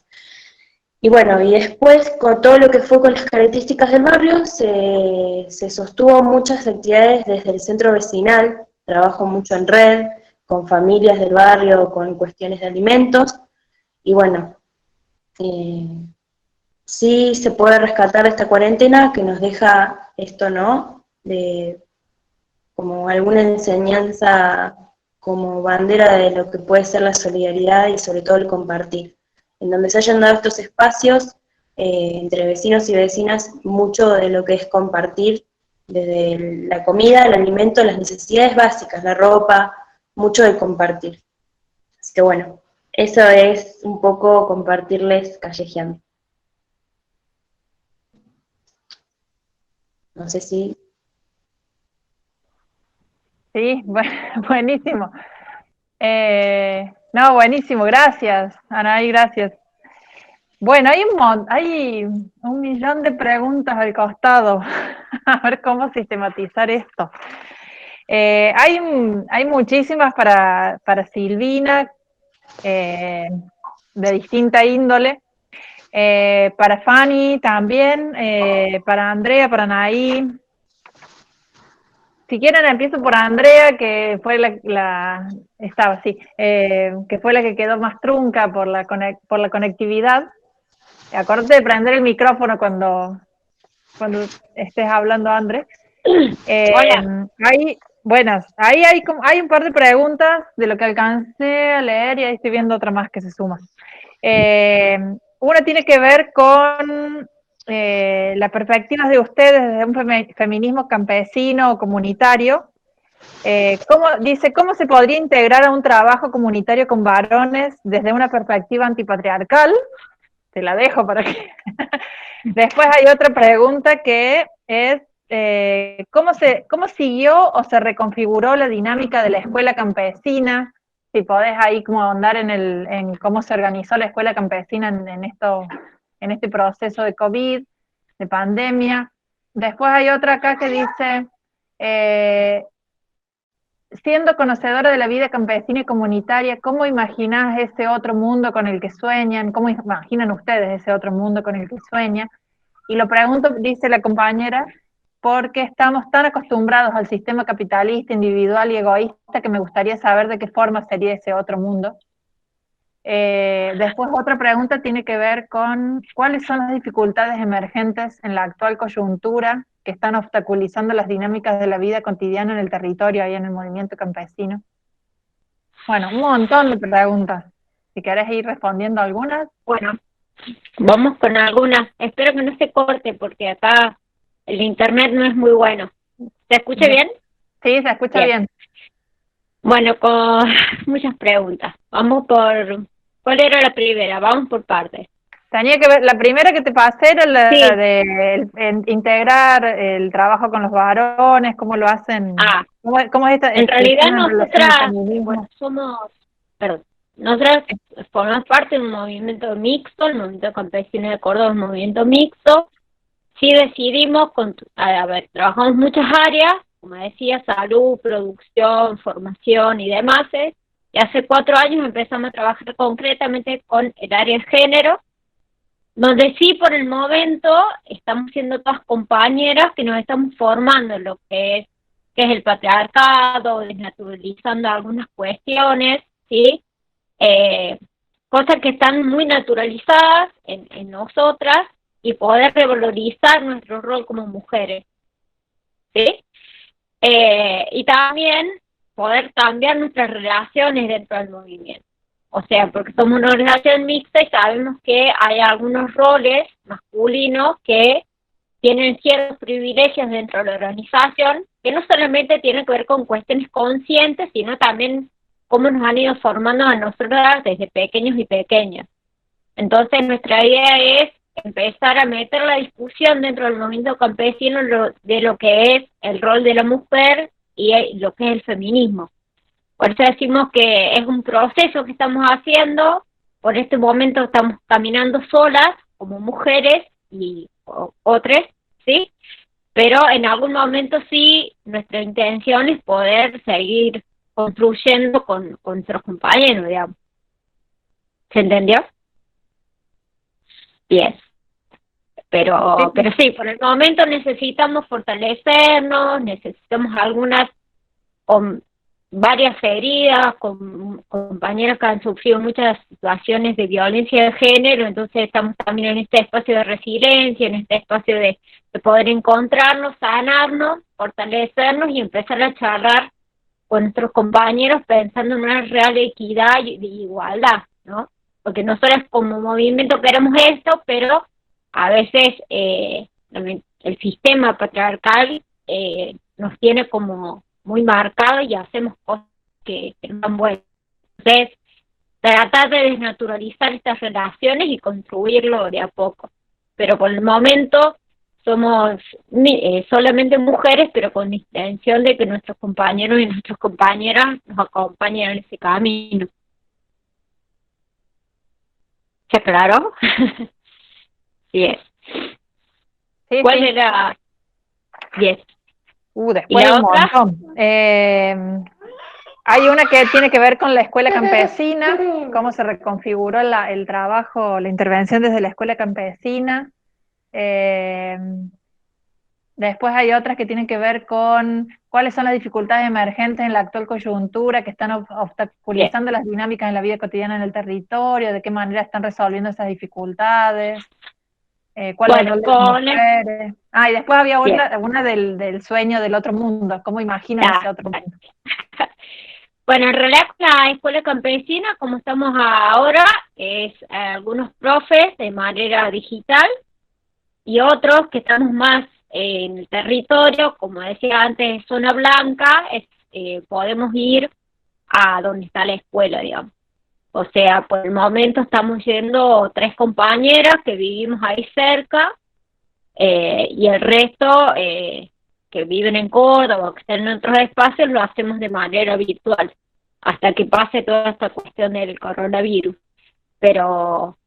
Y bueno, y después con todo lo que fue con las características del barrio, se sostuvo muchas actividades desde el centro vecinal, trabajo mucho en red, con familias del barrio, con cuestiones de alimentos, y bueno, sí se puede rescatar esta cuarentena que nos deja esto, ¿no? Como alguna enseñanza como bandera de lo que puede ser la solidaridad y sobre todo el compartir. En donde se hayan dado estos espacios entre vecinos y vecinas, mucho de lo que es compartir, desde la comida, el alimento, las necesidades básicas, la ropa, mucho de compartir. Así que bueno, eso es un poco compartirles Callejeando. No sé si... Sí, buenísimo. No, buenísimo, gracias, Anaí, gracias. Bueno, hay un millón de preguntas al costado, a ver cómo sistematizar esto. Hay muchísimas para Silvina, de distinta índole, para Fanny también, para Andrea, para Anaí. Si quieren empiezo por Andrea, que fue que fue la que quedó más trunca por la conectividad. Acuérdate de prender el micrófono cuando estés hablando, André. Hola. Hay un par de preguntas de lo que alcancé a leer y ahí estoy viendo otra más que se suma. Una tiene que ver con las perspectivas de ustedes desde un feminismo campesino o comunitario. ¿Cómo se podría integrar a un trabajo comunitario con varones desde una perspectiva antipatriarcal? Te la dejo para que... Después hay otra pregunta que es, ¿cómo siguió o se reconfiguró la dinámica de la escuela campesina? Si podés ahí como ahondar en cómo se organizó la escuela campesina en este proceso de COVID, de pandemia. Después hay otra acá que dice, siendo conocedora de la vida campesina y comunitaria, ¿cómo imaginás ese otro mundo con el que sueñan? ¿Cómo imaginan ustedes ese otro mundo con el que sueñan? Y lo pregunto, dice la compañera, porque estamos tan acostumbrados al sistema capitalista, individual y egoísta que me gustaría saber de qué forma sería ese otro mundo. Después otra pregunta tiene que ver con cuáles son las dificultades emergentes en la actual coyuntura que están obstaculizando las dinámicas de la vida cotidiana en el territorio y en el movimiento campesino. Bueno, un montón de preguntas. Si querés ir respondiendo algunas. Bueno, vamos con algunas. Espero que no se corte porque acá el internet no es muy bueno. ¿Se escucha bien? Sí, se escucha bien. Bueno, con muchas preguntas. Vamos por... ¿Cuál era la primera? Vamos por partes. Tenía que ver, la primera que te pasé era la Sí. de integrar el trabajo con los varones, cómo lo hacen. ¿Cómo es esta? En realidad nosotras, bueno, nosotras formamos parte de un movimiento mixto, el movimiento campesino de Córdoba es un movimiento mixto. Sí decidimos, trabajamos muchas áreas, como decía, salud, producción, formación y demás, y hace 4 años empezamos a trabajar concretamente con el área de género, donde sí por el momento estamos siendo todas compañeras que nos estamos formando en lo que es el patriarcado, desnaturalizando algunas cuestiones, ¿sí? Eh, Cosas que están muy naturalizadas en nosotras y poder revalorizar nuestro rol como mujeres, ¿sí? Y también poder cambiar nuestras relaciones dentro del movimiento. O sea, porque somos una organización mixta y sabemos que hay algunos roles masculinos que tienen ciertos privilegios dentro de la organización, que no solamente tienen que ver con cuestiones conscientes, sino también cómo nos han ido formando a nosotras desde pequeños y pequeñas. Entonces, nuestra idea es empezar a meter la discusión dentro del movimiento campesino de lo que es el rol de la mujer y lo que es el feminismo. Por eso decimos que es un proceso que estamos haciendo, por este momento estamos caminando solas, como mujeres y otras, ¿sí? Pero en algún momento sí, nuestra intención es poder seguir construyendo con nuestros compañeros, digamos. ¿Se entendió? Bien. Pero sí, por el momento necesitamos fortalecernos, necesitamos algunas con varias heridas, con compañeros que han sufrido muchas situaciones de violencia de género, entonces estamos también en este espacio de resiliencia, en este espacio de poder encontrarnos, sanarnos, fortalecernos y empezar a charlar con nuestros compañeros pensando en una real equidad y de igualdad, ¿no? Porque nosotros como movimiento queremos esto, pero a veces el sistema patriarcal nos tiene como muy marcado y hacemos cosas que no son buenas. Entonces, tratar de desnaturalizar estas relaciones y construirlo de a poco. Pero por el momento somos solamente mujeres, pero con la intención de que nuestros compañeros y nuestras compañeras nos acompañen en ese camino. ¿Se aclaró? Bien. Sí, ¿Cuál sí. era? Bien. Después ¿Y la un otra? montón. Hay una que tiene que ver con la escuela campesina, cómo se reconfiguró el trabajo, la intervención desde la escuela campesina. Después hay otras que tienen que ver con cuáles son las dificultades emergentes en la actual coyuntura que están Bien. obstaculizando las dinámicas en la vida cotidiana en el territorio, de qué manera están resolviendo esas dificultades, cuál es el Bueno, rol de las mujeres. Y después había bien. una del sueño del otro mundo, cómo imaginan ese otro mundo. Bueno, en realidad la escuela campesina, como estamos ahora, es algunos profes de manera digital y otros que estamos más en el territorio, como decía antes, zona blanca, podemos ir a donde está la escuela, digamos. O sea, por el momento estamos yendo 3 compañeras que vivimos ahí cerca y el resto que viven en Córdoba o que están en otros espacios lo hacemos de manera virtual hasta que pase toda esta cuestión del coronavirus. Pero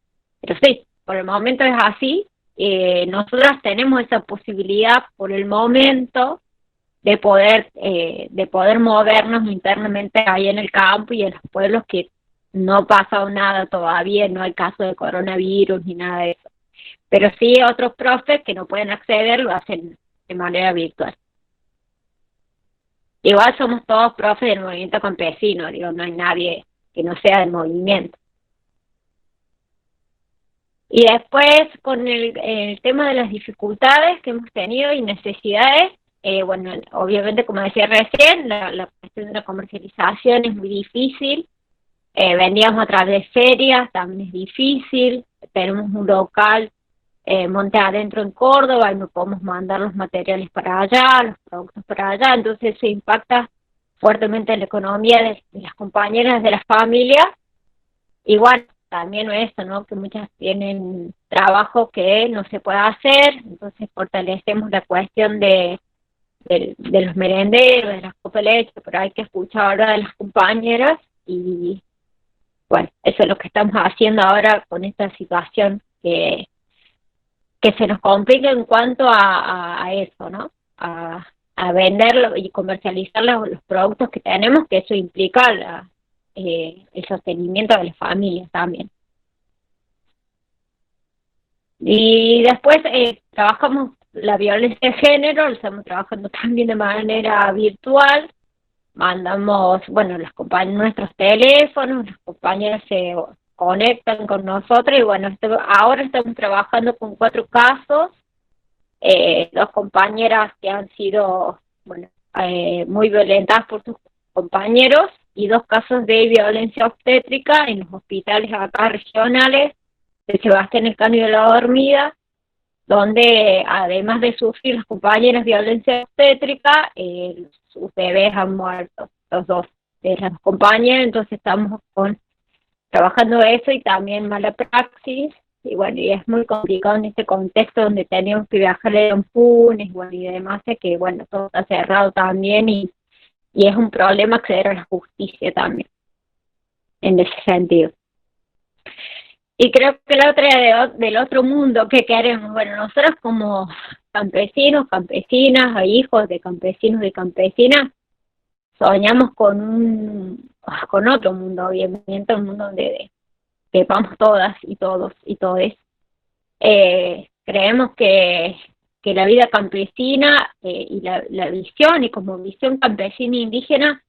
sí, por el momento es así. Nosotras tenemos esa posibilidad por el momento de poder movernos internamente ahí en el campo y en los pueblos que no ha pasado nada todavía, no hay caso de coronavirus ni nada de eso. Pero sí otros profes que no pueden acceder lo hacen de manera virtual. Igual somos todos profes del movimiento campesino, digo, no hay nadie que no sea del movimiento. Y después con el tema de las dificultades que hemos tenido y necesidades, bueno, obviamente como decía recién, la cuestión de la comercialización es muy difícil, vendíamos a través de ferias, también es difícil, tenemos un local monte adentro en Córdoba y no podemos mandar los materiales para allá, los productos para allá, entonces se impacta fuertemente en la economía de las compañeras, de las familias. Igual también eso, ¿no? Que muchas tienen trabajo que no se puede hacer, entonces fortalecemos la cuestión de los merenderos, de las copas de leche, pero hay que escuchar ahora de las compañeras y bueno, eso es lo que estamos haciendo ahora con esta situación que se nos complica en cuanto a eso, ¿no? A vender y comercializar los productos que tenemos, que eso implica el sostenimiento de las familias también. Y después trabajamos la violencia de género, lo estamos trabajando también de manera virtual. Mandamos, bueno, nuestros teléfonos, las compañeras se conectan con nosotros y bueno, ahora estamos trabajando con 4 casos, 2 compañeras que han sido, bueno, muy violentadas por sus compañeros y 2 casos de violencia obstétrica en los hospitales acá regionales de Sebastián Elcano y de La Dormida, donde además de sufrir las compañeras violencia obstétrica, sus bebés han muerto, los 2 de las compañeras, entonces estamos trabajando eso y también mala praxis, y bueno, y es muy complicado en este contexto donde tenemos que viajar en Funes, bueno, y demás, que bueno, todo está cerrado también y es un problema acceder a la justicia también, en ese sentido. Y creo que la otra del otro mundo que queremos, bueno, nosotros como campesinos, campesinas, o hijos de campesinos y campesinas, soñamos con otro mundo, obviamente, un mundo donde vamos todas y todos y todes. Creemos que la vida campesina y la visión, y como visión campesina e indígena,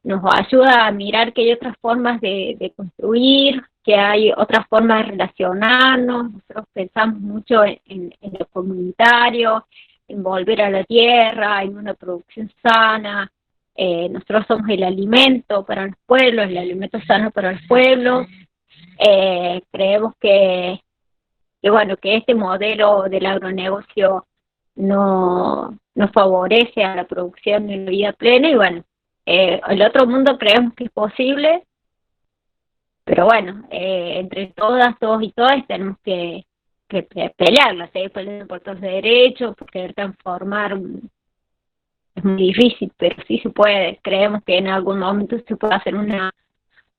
nos ayuda a mirar que hay otras formas de construir, que hay otras formas de relacionarnos. Nosotros pensamos mucho en lo comunitario, en volver a la tierra, en una producción sana. Nosotros somos el alimento para los pueblos, el alimento sano para los pueblos. Creemos que bueno, que este modelo del agronegocio no favorece a la producción de una vida plena y bueno, el otro mundo creemos que es posible, pero bueno, entre todas, todos y todas tenemos que pelearla, seguir peleando por todos los derechos, por querer transformar. Es muy difícil, pero sí se puede. Creemos que en algún momento se puede hacer una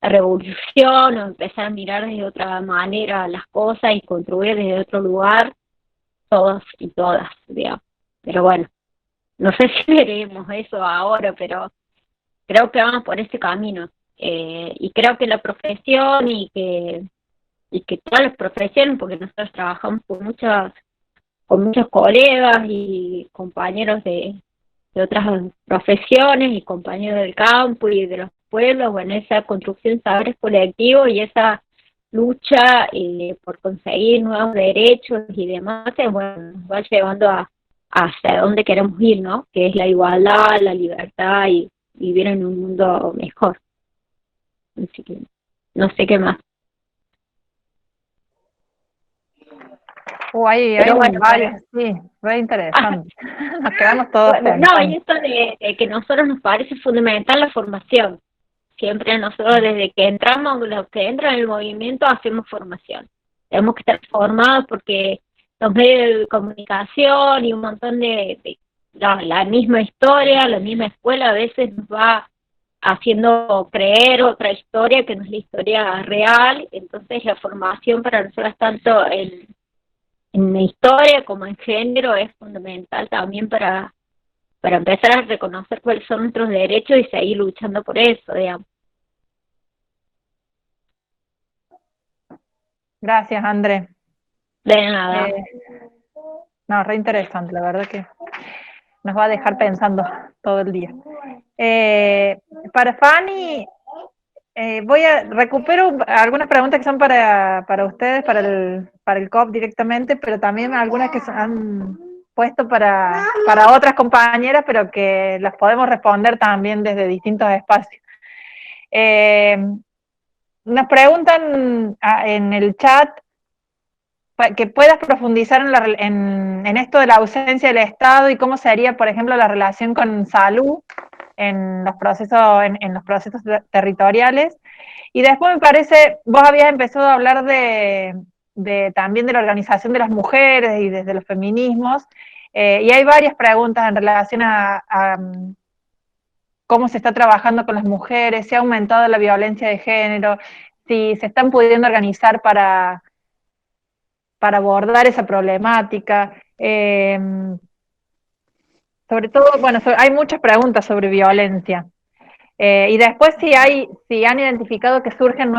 revolución o empezar a mirar de otra manera las cosas y construir desde otro lugar, todos y todas, digamos. Pero bueno, no sé si veremos eso ahora, pero creo que vamos por ese camino. Y creo que la profesión y que todas las profesiones, porque nosotros trabajamos con muchos colegas y compañeros de otras profesiones y compañeros del campo y de los pueblos, bueno, esa construcción de saberes colectivos y esa lucha por conseguir nuevos derechos y demás, bueno, nos va llevando hacia dónde queremos ir, ¿no? Que es la igualdad, la libertad y vivir en un mundo mejor. Así que no sé qué más. Hay bueno, varios, sí, muy interesante. Nos quedamos todos bueno, pensando. no, y esto de que a nosotros nos parece fundamental la formación. Siempre nosotros desde que entramos, los que entran en el movimiento, hacemos formación. Tenemos que estar formados porque los medios de comunicación y un montón la misma historia, la misma escuela a veces nos va haciendo creer otra historia que no es la historia real. Entonces la formación para nosotros tanto en historia como en género es fundamental también para empezar a reconocer cuáles son nuestros derechos y seguir luchando por eso, digamos. Gracias, André. De nada. No, re interesante, la verdad que nos va a dejar pensando todo el día. Para Fanny, recupero algunas preguntas que son para ustedes, para el COP directamente, pero también algunas que se han puesto para otras compañeras, pero que las podemos responder también desde distintos espacios. Nos preguntan en el chat que puedas profundizar en esto de la ausencia del Estado y cómo sería, por ejemplo, la relación con salud en los procesos, en los procesos territoriales. Y después me parece, vos habías empezado a hablar también de la organización de las mujeres y desde los feminismos, y hay varias preguntas en relación a cómo se está trabajando con las mujeres, si ha aumentado la violencia de género, si se están pudiendo organizar para abordar esa problemática. Sobre todo, bueno, hay muchas preguntas sobre violencia. Y después si han identificado que surgen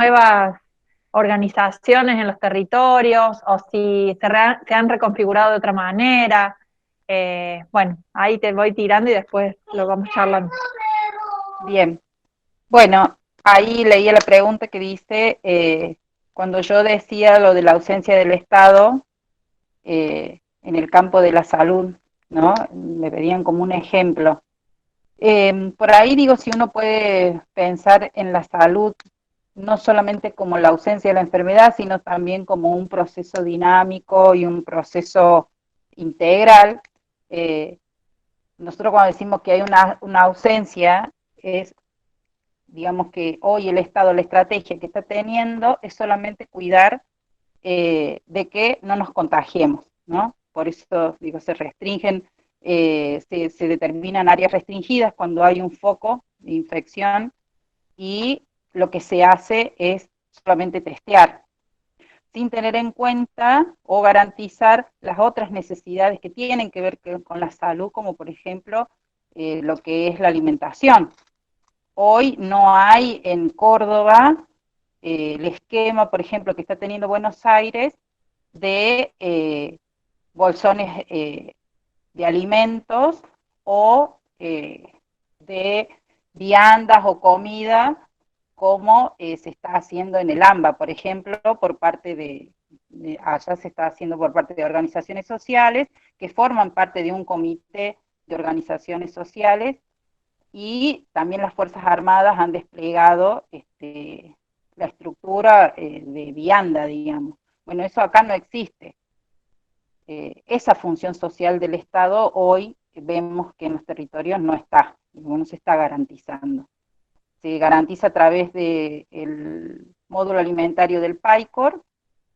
organizaciones en los territorios o si se han reconfigurado de otra manera. Bueno, ahí te voy tirando y después lo vamos charlando. Bien. Bueno, ahí leía la pregunta que dice, cuando yo decía lo de la ausencia del Estado en el campo de la salud, ¿no? Me pedían como un ejemplo. Por ahí digo, si uno puede pensar en la salud no solamente como la ausencia de la enfermedad, sino también como un proceso dinámico y un proceso integral. Nosotros cuando decimos que hay una ausencia, es, digamos que hoy el Estado, la estrategia que está teniendo es solamente cuidar de que no nos contagiemos, ¿no? Por eso, digo, se restringen, se determinan áreas restringidas cuando hay un foco de infección y lo que se hace es solamente testear, sin tener en cuenta o garantizar las otras necesidades que tienen que ver con la salud, como por ejemplo lo que es la alimentación. Hoy no hay en Córdoba el esquema, por ejemplo, que está teniendo Buenos Aires de bolsones de alimentos o de viandas o comida como se está haciendo en el AMBA, por ejemplo, por parte allá se está haciendo por parte de organizaciones sociales que forman parte de un comité de organizaciones sociales, y también las Fuerzas Armadas han desplegado la estructura de vianda, digamos. Bueno, eso acá no existe. Esa función social del Estado hoy vemos que en los territorios no está, no se está garantizando. Se garantiza a través del módulo alimentario del PAICOR,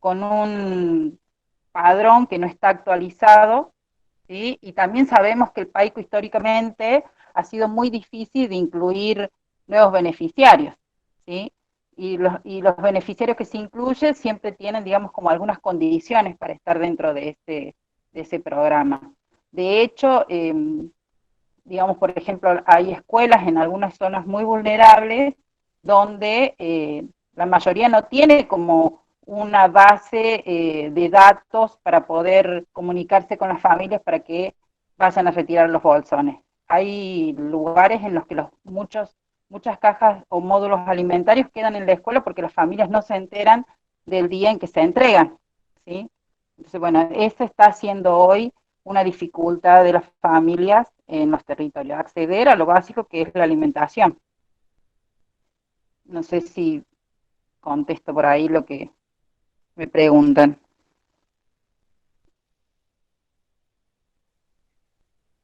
con un padrón que no está actualizado, ¿sí? Y también sabemos que el PAICO históricamente ha sido muy difícil de incluir nuevos beneficiarios, ¿sí? Y los beneficiarios que se incluyen siempre tienen, digamos, como algunas condiciones para estar dentro de ese programa. De hecho, digamos, por ejemplo, hay escuelas en algunas zonas muy vulnerables donde la mayoría no tiene como una base de datos para poder comunicarse con las familias para que vayan a retirar los bolsones. Hay lugares en los que muchas cajas o módulos alimentarios quedan en la escuela porque las familias no se enteran del día en que se entregan, ¿sí? Entonces, bueno, eso está haciendo hoy una dificultad de las familias en los territorios, acceder a lo básico que es la alimentación. No sé si contesto por ahí lo que me preguntan.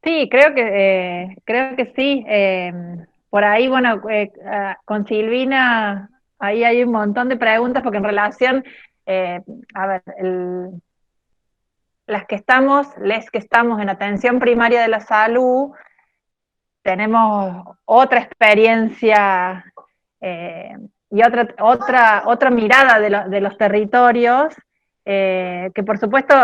Sí, creo que sí. Por ahí, bueno, con Silvina, ahí hay un montón de preguntas, porque en relación, eh, a ver, les que estamos en atención primaria de la salud, tenemos otra experiencia y otra mirada de los territorios, que por supuesto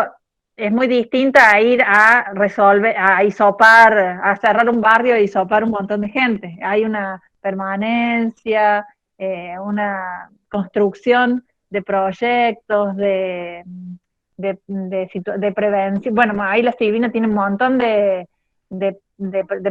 es muy distinta a ir a resolver, a hisopar, a cerrar un barrio y hisopar un montón de gente. Hay una permanencia, una construcción de proyectos, de prevención. Bueno, ahí la Silvina tiene un montón de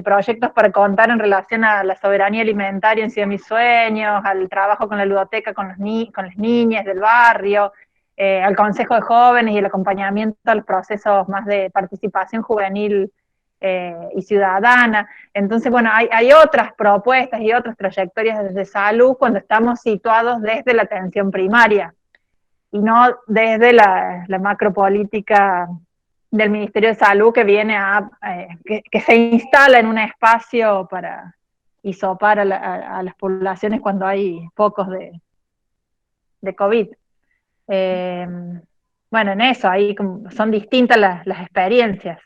proyectos para contar en relación a la soberanía alimentaria en Ciudad de Mis Sueños, al trabajo con la ludoteca con las niñas del barrio, al Consejo de Jóvenes y el acompañamiento a los procesos más de participación juvenil y ciudadana. Entonces, bueno, hay otras propuestas y otras trayectorias de salud cuando estamos situados desde la atención primaria y no desde la macropolítica del Ministerio de Salud, que viene que se instala en un espacio para hisopar a las poblaciones cuando hay focos de COVID. Bueno, en eso, ahí son distintas las experiencias.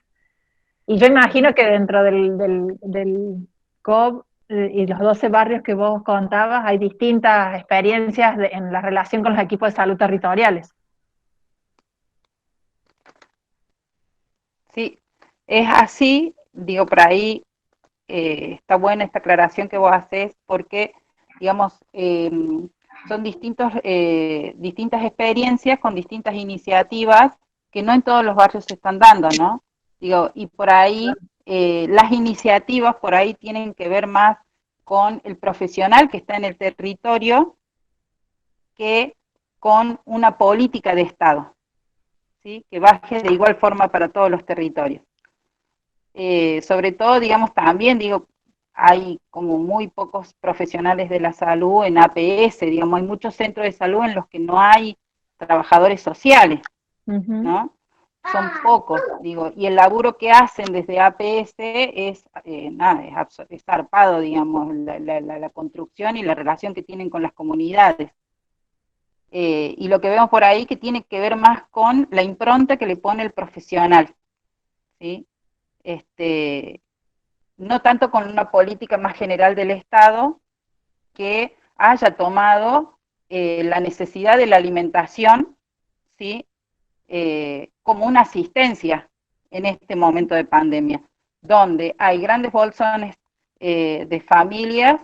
Y yo imagino que dentro del COB y los 12 barrios que vos contabas, hay distintas experiencias en la relación con los equipos de salud territoriales. Sí, es así, digo, por ahí está buena esta aclaración que vos haces, porque, digamos, son distintas experiencias con distintas iniciativas que no en todos los barrios se están dando, ¿no? Digo, y por ahí las iniciativas por ahí tienen que ver más con el profesional que está en el territorio que con una política de Estado, ¿sí? Que baje de igual forma para todos los territorios. Sobre todo, digamos, también, digo, hay como muy pocos profesionales de la salud en APS, digamos, hay muchos centros de salud en los que no hay trabajadores sociales, ¿no? Son pocos, digo, y el laburo que hacen desde APS es, es zarpado, digamos, la construcción y la relación que tienen con las comunidades. Y lo que vemos por ahí que tiene que ver más con la impronta que le pone el profesional, ¿sí? No tanto con una política más general del Estado que haya tomado la necesidad de la alimentación, ¿sí? Como una asistencia en este momento de pandemia, donde hay grandes bolsones de familias,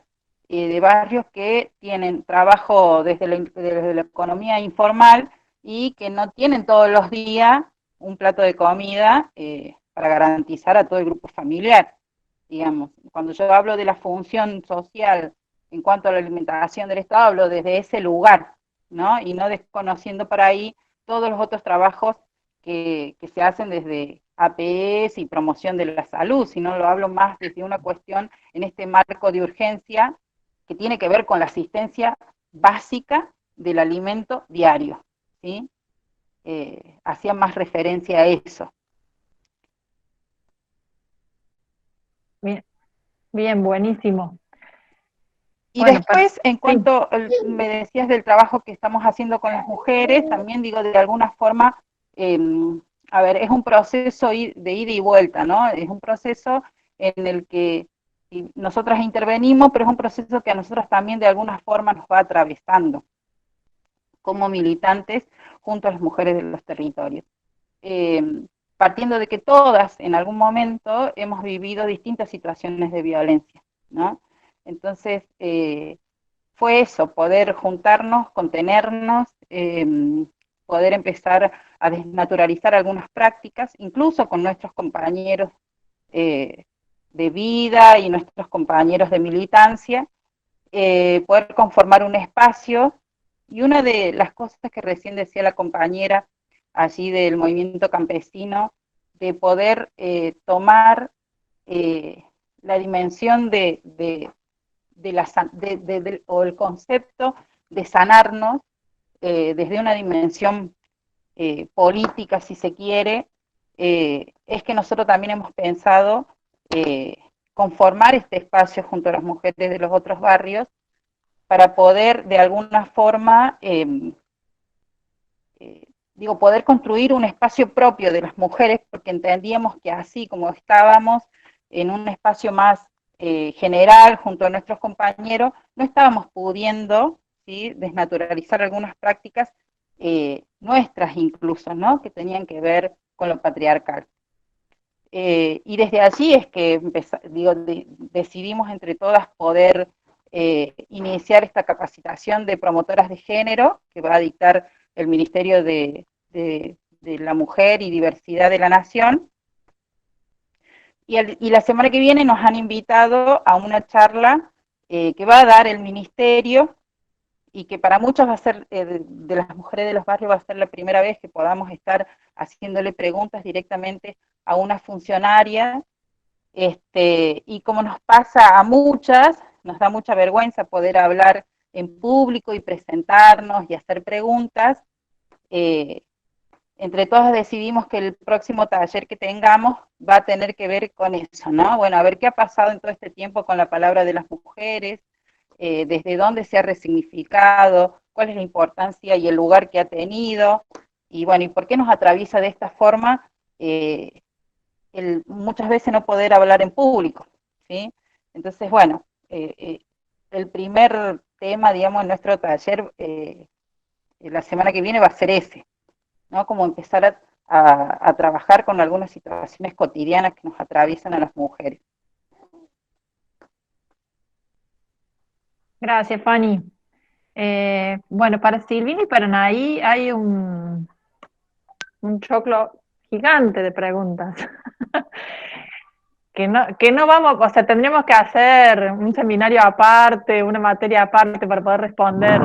de barrios que tienen trabajo desde la economía informal y que no tienen todos los días un plato de comida para garantizar a todo el grupo familiar. Digamos, cuando yo hablo de la función social en cuanto a la alimentación del Estado, hablo desde ese lugar, ¿no? Y no desconociendo por ahí todos los otros trabajos que se hacen desde APS y promoción de la salud, sino lo hablo más desde una cuestión en este marco de urgencia que tiene que ver con la asistencia básica del alimento diario, ¿sí? Hacía más referencia a eso. Bien, bien, buenísimo. Y Bueno, después, en sí, cuanto me decías del trabajo que estamos haciendo con las mujeres, también digo, de alguna forma, a ver, es un proceso de ida y vuelta, ¿no? Es un proceso en el que nosotras intervenimos, pero es un proceso que a nosotros también de alguna forma nos va atravesando como militantes junto a las mujeres de los territorios. Partiendo de que todas en algún momento hemos vivido distintas situaciones de violencia, ¿no? Entonces, fue eso, poder juntarnos, contenernos, poder empezar a desnaturalizar algunas prácticas, incluso con nuestros compañeros de vida y nuestros compañeros de militancia, poder conformar un espacio. Y una de las cosas que recién decía la compañera allí del movimiento campesino, de poder tomar la dimensión o el concepto de sanarnos desde una dimensión política, si se quiere, es que nosotros también hemos pensado conformar este espacio junto a las mujeres de los otros barrios para poder de alguna forma, poder construir un espacio propio de las mujeres, porque entendíamos que así como estábamos en un espacio más general junto a nuestros compañeros, no estábamos pudiendo, ¿sí?, desnaturalizar algunas prácticas nuestras incluso, ¿no?, que tenían que ver con lo patriarcal. Y desde allí es que decidimos entre todas poder iniciar esta capacitación de promotoras de género que va a dictar el Ministerio de la Mujer y Diversidad de la Nación. Y la semana que viene nos han invitado a una charla que va a dar el Ministerio y que para muchas va a ser, de las mujeres de los barrios, va a ser la primera vez que podamos estar haciéndole preguntas directamente a una funcionaria, y como nos pasa a muchas, nos da mucha vergüenza poder hablar en público y presentarnos y hacer preguntas. Entre todas decidimos que el próximo taller que tengamos va a tener que ver con eso, ¿no? Bueno, a ver qué ha pasado en todo este tiempo con la palabra de las mujeres, desde dónde se ha resignificado, cuál es la importancia y el lugar que ha tenido, y bueno, y por qué nos atraviesa de esta forma muchas veces no poder hablar en público, ¿sí? Entonces, bueno, el primer tema, digamos, en nuestro taller la semana que viene va a ser ese, ¿no? Como empezar a trabajar con algunas situaciones cotidianas que nos atraviesan a las mujeres. gracias, Fanny. Bueno, para Silvina y para Anaí hay un choclo gigante de preguntas. Que no vamos, o sea, tendríamos que hacer un seminario aparte, una materia aparte para poder responder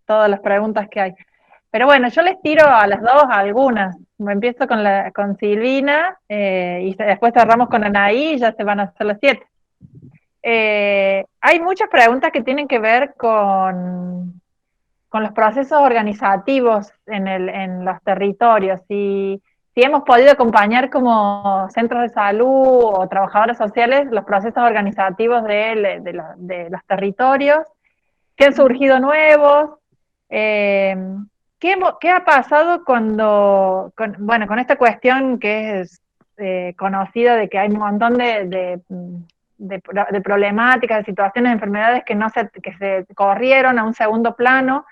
todas las preguntas que hay. Pero bueno, yo les tiro a las dos algunas. Me empiezo con Silvina y después cerramos con Anaí y ya se van a hacer las 7. Hay muchas preguntas que tienen que ver con los procesos organizativos en los territorios. Si hemos podido acompañar como centros de salud o trabajadores sociales los procesos organizativos de los territorios, qué han surgido nuevos, eh, qué ha pasado con esta cuestión que es conocida de que hay un montón de problemáticas, de situaciones, de enfermedades que se corrieron a un segundo plano.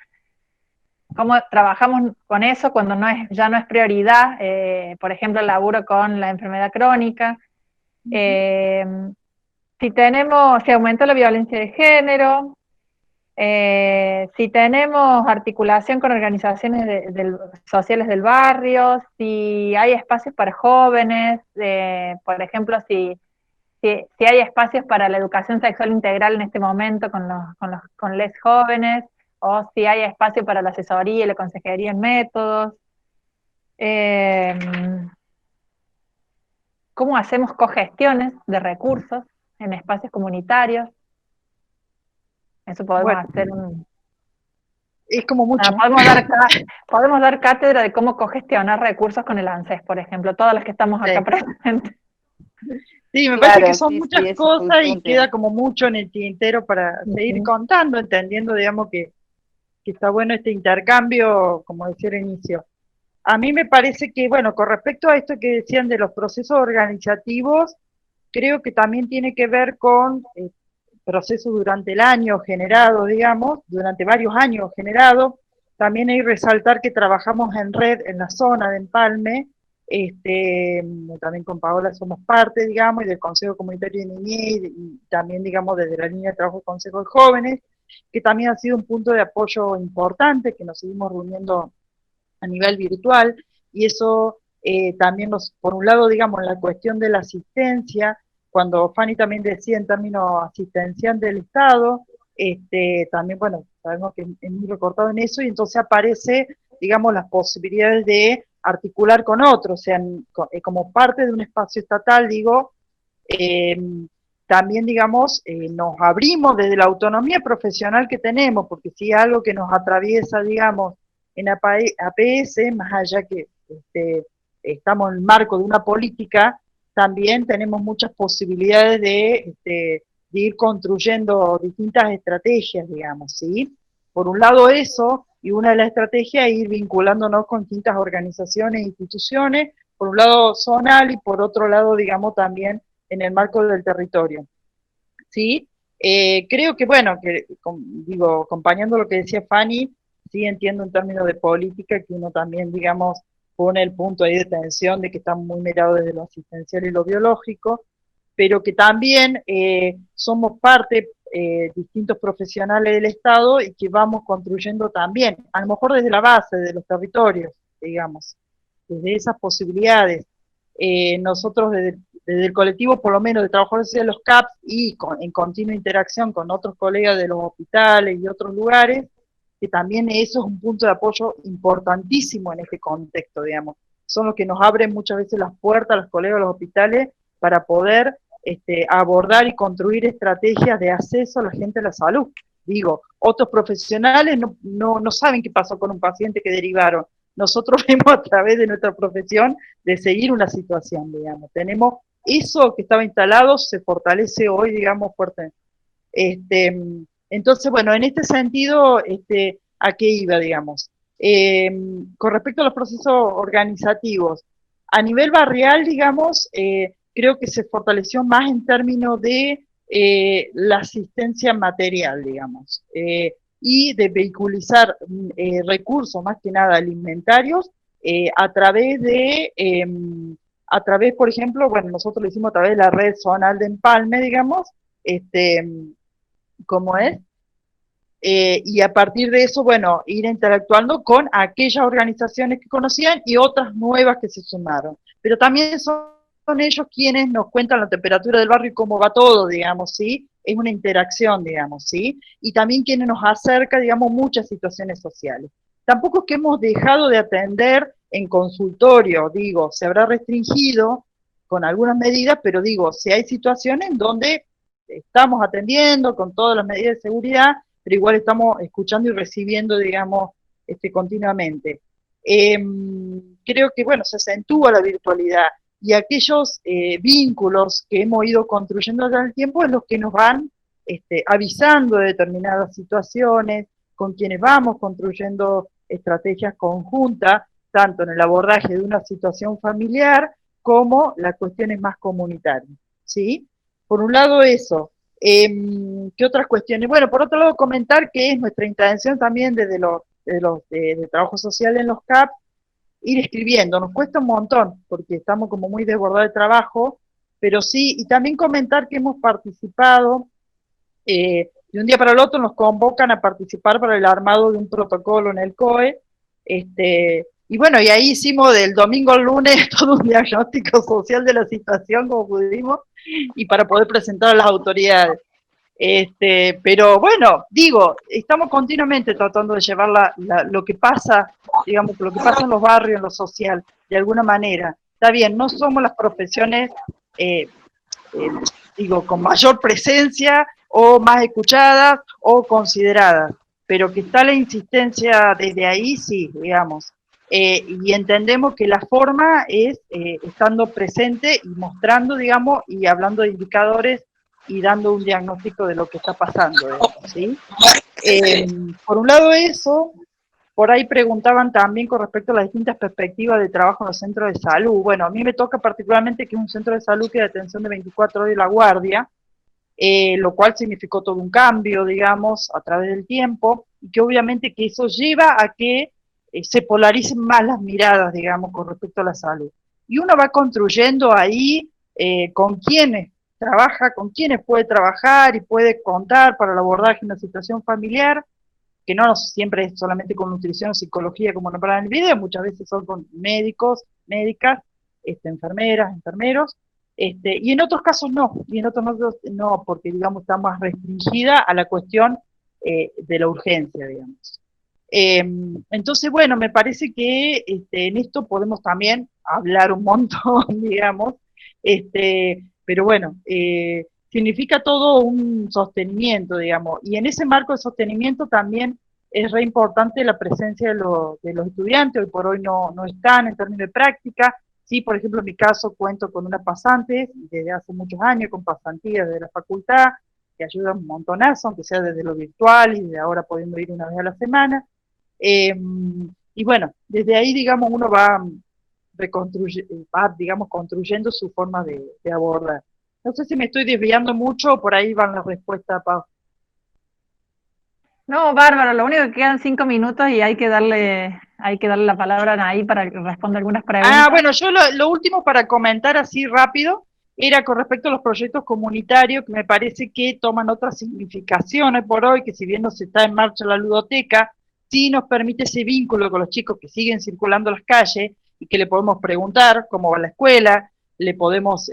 ¿Cómo trabajamos con eso cuando ya no es prioridad? Por ejemplo, el laburo con la enfermedad crónica. Si aumentó la violencia de género, si tenemos articulación con organizaciones sociales del barrio, si hay espacios para jóvenes, por ejemplo, si hay espacios para la educación sexual integral en este momento con les jóvenes, o si hay espacio para la asesoría y la consejería en métodos. ¿Cómo hacemos cogestiones de recursos en espacios comunitarios? Eso podemos hacer es como mucho. Podemos dar cátedra de cómo cogestionar recursos con el ANSES, por ejemplo, todas las que estamos acá presentes. Sí, me parece que son muchas cosas y queda como mucho en el tintero para seguir contando, entendiendo, digamos, que está bueno este intercambio, como decía al inicio. A mí me parece que, bueno, con respecto a esto que decían de los procesos organizativos, creo que también tiene que ver con procesos durante el año generados, digamos, durante varios años generados. También hay que resaltar que trabajamos en red en la zona de Empalme, también con Paola somos parte, digamos, y del Consejo Comunitario de Niñez, y también, digamos, desde la línea de trabajo del Consejo de Jóvenes, que también ha sido un punto de apoyo importante, que nos seguimos reuniendo a nivel virtual, y eso también por un lado, digamos, la cuestión de la asistencia, cuando Fanny también decía en términos asistencial del Estado, también, bueno, sabemos que es muy recortado en eso, y entonces aparece, digamos, las posibilidades de articular con otros, o sea, como parte de un espacio estatal, digo, también, digamos, nos abrimos desde la autonomía profesional que tenemos, porque si hay algo que nos atraviesa, digamos, en APS, más allá que estamos en el marco de una política, también tenemos muchas posibilidades de ir construyendo distintas estrategias, digamos, ¿sí? Por un lado eso, y una de las estrategias es ir vinculándonos con distintas organizaciones e instituciones, por un lado zonal y por otro lado, digamos, también en el marco del territorio, ¿sí? Creo que, bueno, digo, acompañando lo que decía Fanny, sí entiendo en términos de política que uno también, digamos, pone el punto ahí de tensión de que están muy mirados desde lo asistencial y lo biológico, pero que también somos parte, distintos profesionales del Estado, y que vamos construyendo también, a lo mejor desde la base, de los territorios, digamos, desde esas posibilidades. Nosotros desde el colectivo, por lo menos de trabajadores de los CAPS, y en continua interacción con otros colegas de los hospitales y otros lugares, que también eso es un punto de apoyo importantísimo en este contexto, digamos. Son los que nos abren muchas veces las puertas a los colegas de los hospitales para poder abordar y construir estrategias de acceso a la gente a la salud. Digo, otros profesionales no saben qué pasó con un paciente que derivaron. Nosotros vemos a través de nuestra profesión de seguir una situación, digamos. Tenemos eso que estaba instalado, se fortalece hoy, digamos, fuerte. Entonces, bueno, en este sentido, ¿a qué iba, digamos? Con respecto a los procesos organizativos, a nivel barrial, digamos, creo que se fortaleció más en términos de la asistencia material, digamos, y de vehiculizar recursos, más que nada alimentarios, a través, por ejemplo, bueno, nosotros lo hicimos a través de la red zonal de Empalme, digamos, ¿cómo es? y a partir de eso, bueno, ir interactuando con aquellas organizaciones que conocían y otras nuevas que se sumaron. Pero también son ellos quienes nos cuentan la temperatura del barrio y cómo va todo, digamos, ¿sí? Es una interacción, digamos, ¿sí? Y también quienes nos acerca, digamos, muchas situaciones sociales. Tampoco es que hemos dejado de atender en consultorio, digo, se habrá restringido con algunas medidas, pero digo, si hay situaciones en donde estamos atendiendo con todas las medidas de seguridad, pero igual estamos escuchando y recibiendo, digamos, continuamente. Creo que, bueno, se acentúa la virtualidad y aquellos vínculos que hemos ido construyendo en el tiempo es los que nos van avisando de determinadas situaciones, con quienes vamos construyendo estrategias conjuntas, tanto en el abordaje de una situación familiar como las cuestiones más comunitarias, ¿sí? Por un lado eso. ¿Qué otras cuestiones? Bueno, por otro lado, comentar que es nuestra intención también desde de trabajo social en los CAP, ir escribiendo. Nos cuesta un montón, porque estamos como muy desbordados de trabajo, pero sí, y también comentar que hemos participado, de un día para el otro nos convocan a participar para el armado de un protocolo en el COE, y bueno, y ahí hicimos del domingo al lunes todo un diagnóstico social de la situación como pudimos, y para poder presentar a las autoridades. Pero bueno, digo, estamos continuamente tratando de llevar lo que pasa, digamos, lo que pasa en los barrios, en lo social, de alguna manera. Está bien, no somos las profesiones, digo, con mayor presencia o más escuchadas o consideradas, pero que está la insistencia desde ahí, sí, digamos. Y entendemos que la forma es estando presente y mostrando, digamos, y hablando de indicadores y dando un diagnóstico de lo que está pasando, ¿sí? Por un lado eso, por ahí preguntaban también con respecto a las distintas perspectivas de trabajo en los centros de salud. Bueno, a mí me toca particularmente que es un centro de salud que de atención de 24 horas de la guardia, lo cual significó todo un cambio, digamos, a través del tiempo, y que obviamente que eso lleva a que se polaricen más las miradas, digamos, con respecto a la salud. Y uno va construyendo ahí con quienes trabaja, con quienes puede trabajar y puede contar para el abordaje de una situación familiar, que no siempre es solamente con nutrición o psicología, como nos hablan en el video, muchas veces son con médicos, médicas, enfermeras, enfermeros, y en otros casos no, y en otros no, porque digamos está más restringida a la cuestión de la urgencia, digamos. Entonces, bueno, me parece que en esto podemos también hablar un montón, digamos, pero bueno, significa todo un sostenimiento, digamos, y en ese marco de sostenimiento también es re importante la presencia de los estudiantes. Hoy por hoy no están en términos de práctica. Sí, por ejemplo, en mi caso cuento con una pasante desde hace muchos años, con pasantías de la facultad, que ayuda un montonazo, aunque sea desde lo virtual y de ahora pudiendo ir una vez a la semana. Y bueno, desde ahí, digamos, uno va digamos, construyendo su forma de abordar. No sé si me estoy desviando mucho o por ahí van las respuestas, Pau. No, bárbaro, lo único que quedan 5 minutos y hay que darle la palabra a Anaí para que responda algunas preguntas. Bueno, yo lo último para comentar así rápido era con respecto a los proyectos comunitarios, que me parece que toman otras significaciones por hoy, que si bien no se está en marcha la ludoteca, sí nos permite ese vínculo con los chicos que siguen circulando las calles y que le podemos preguntar cómo va la escuela, le podemos,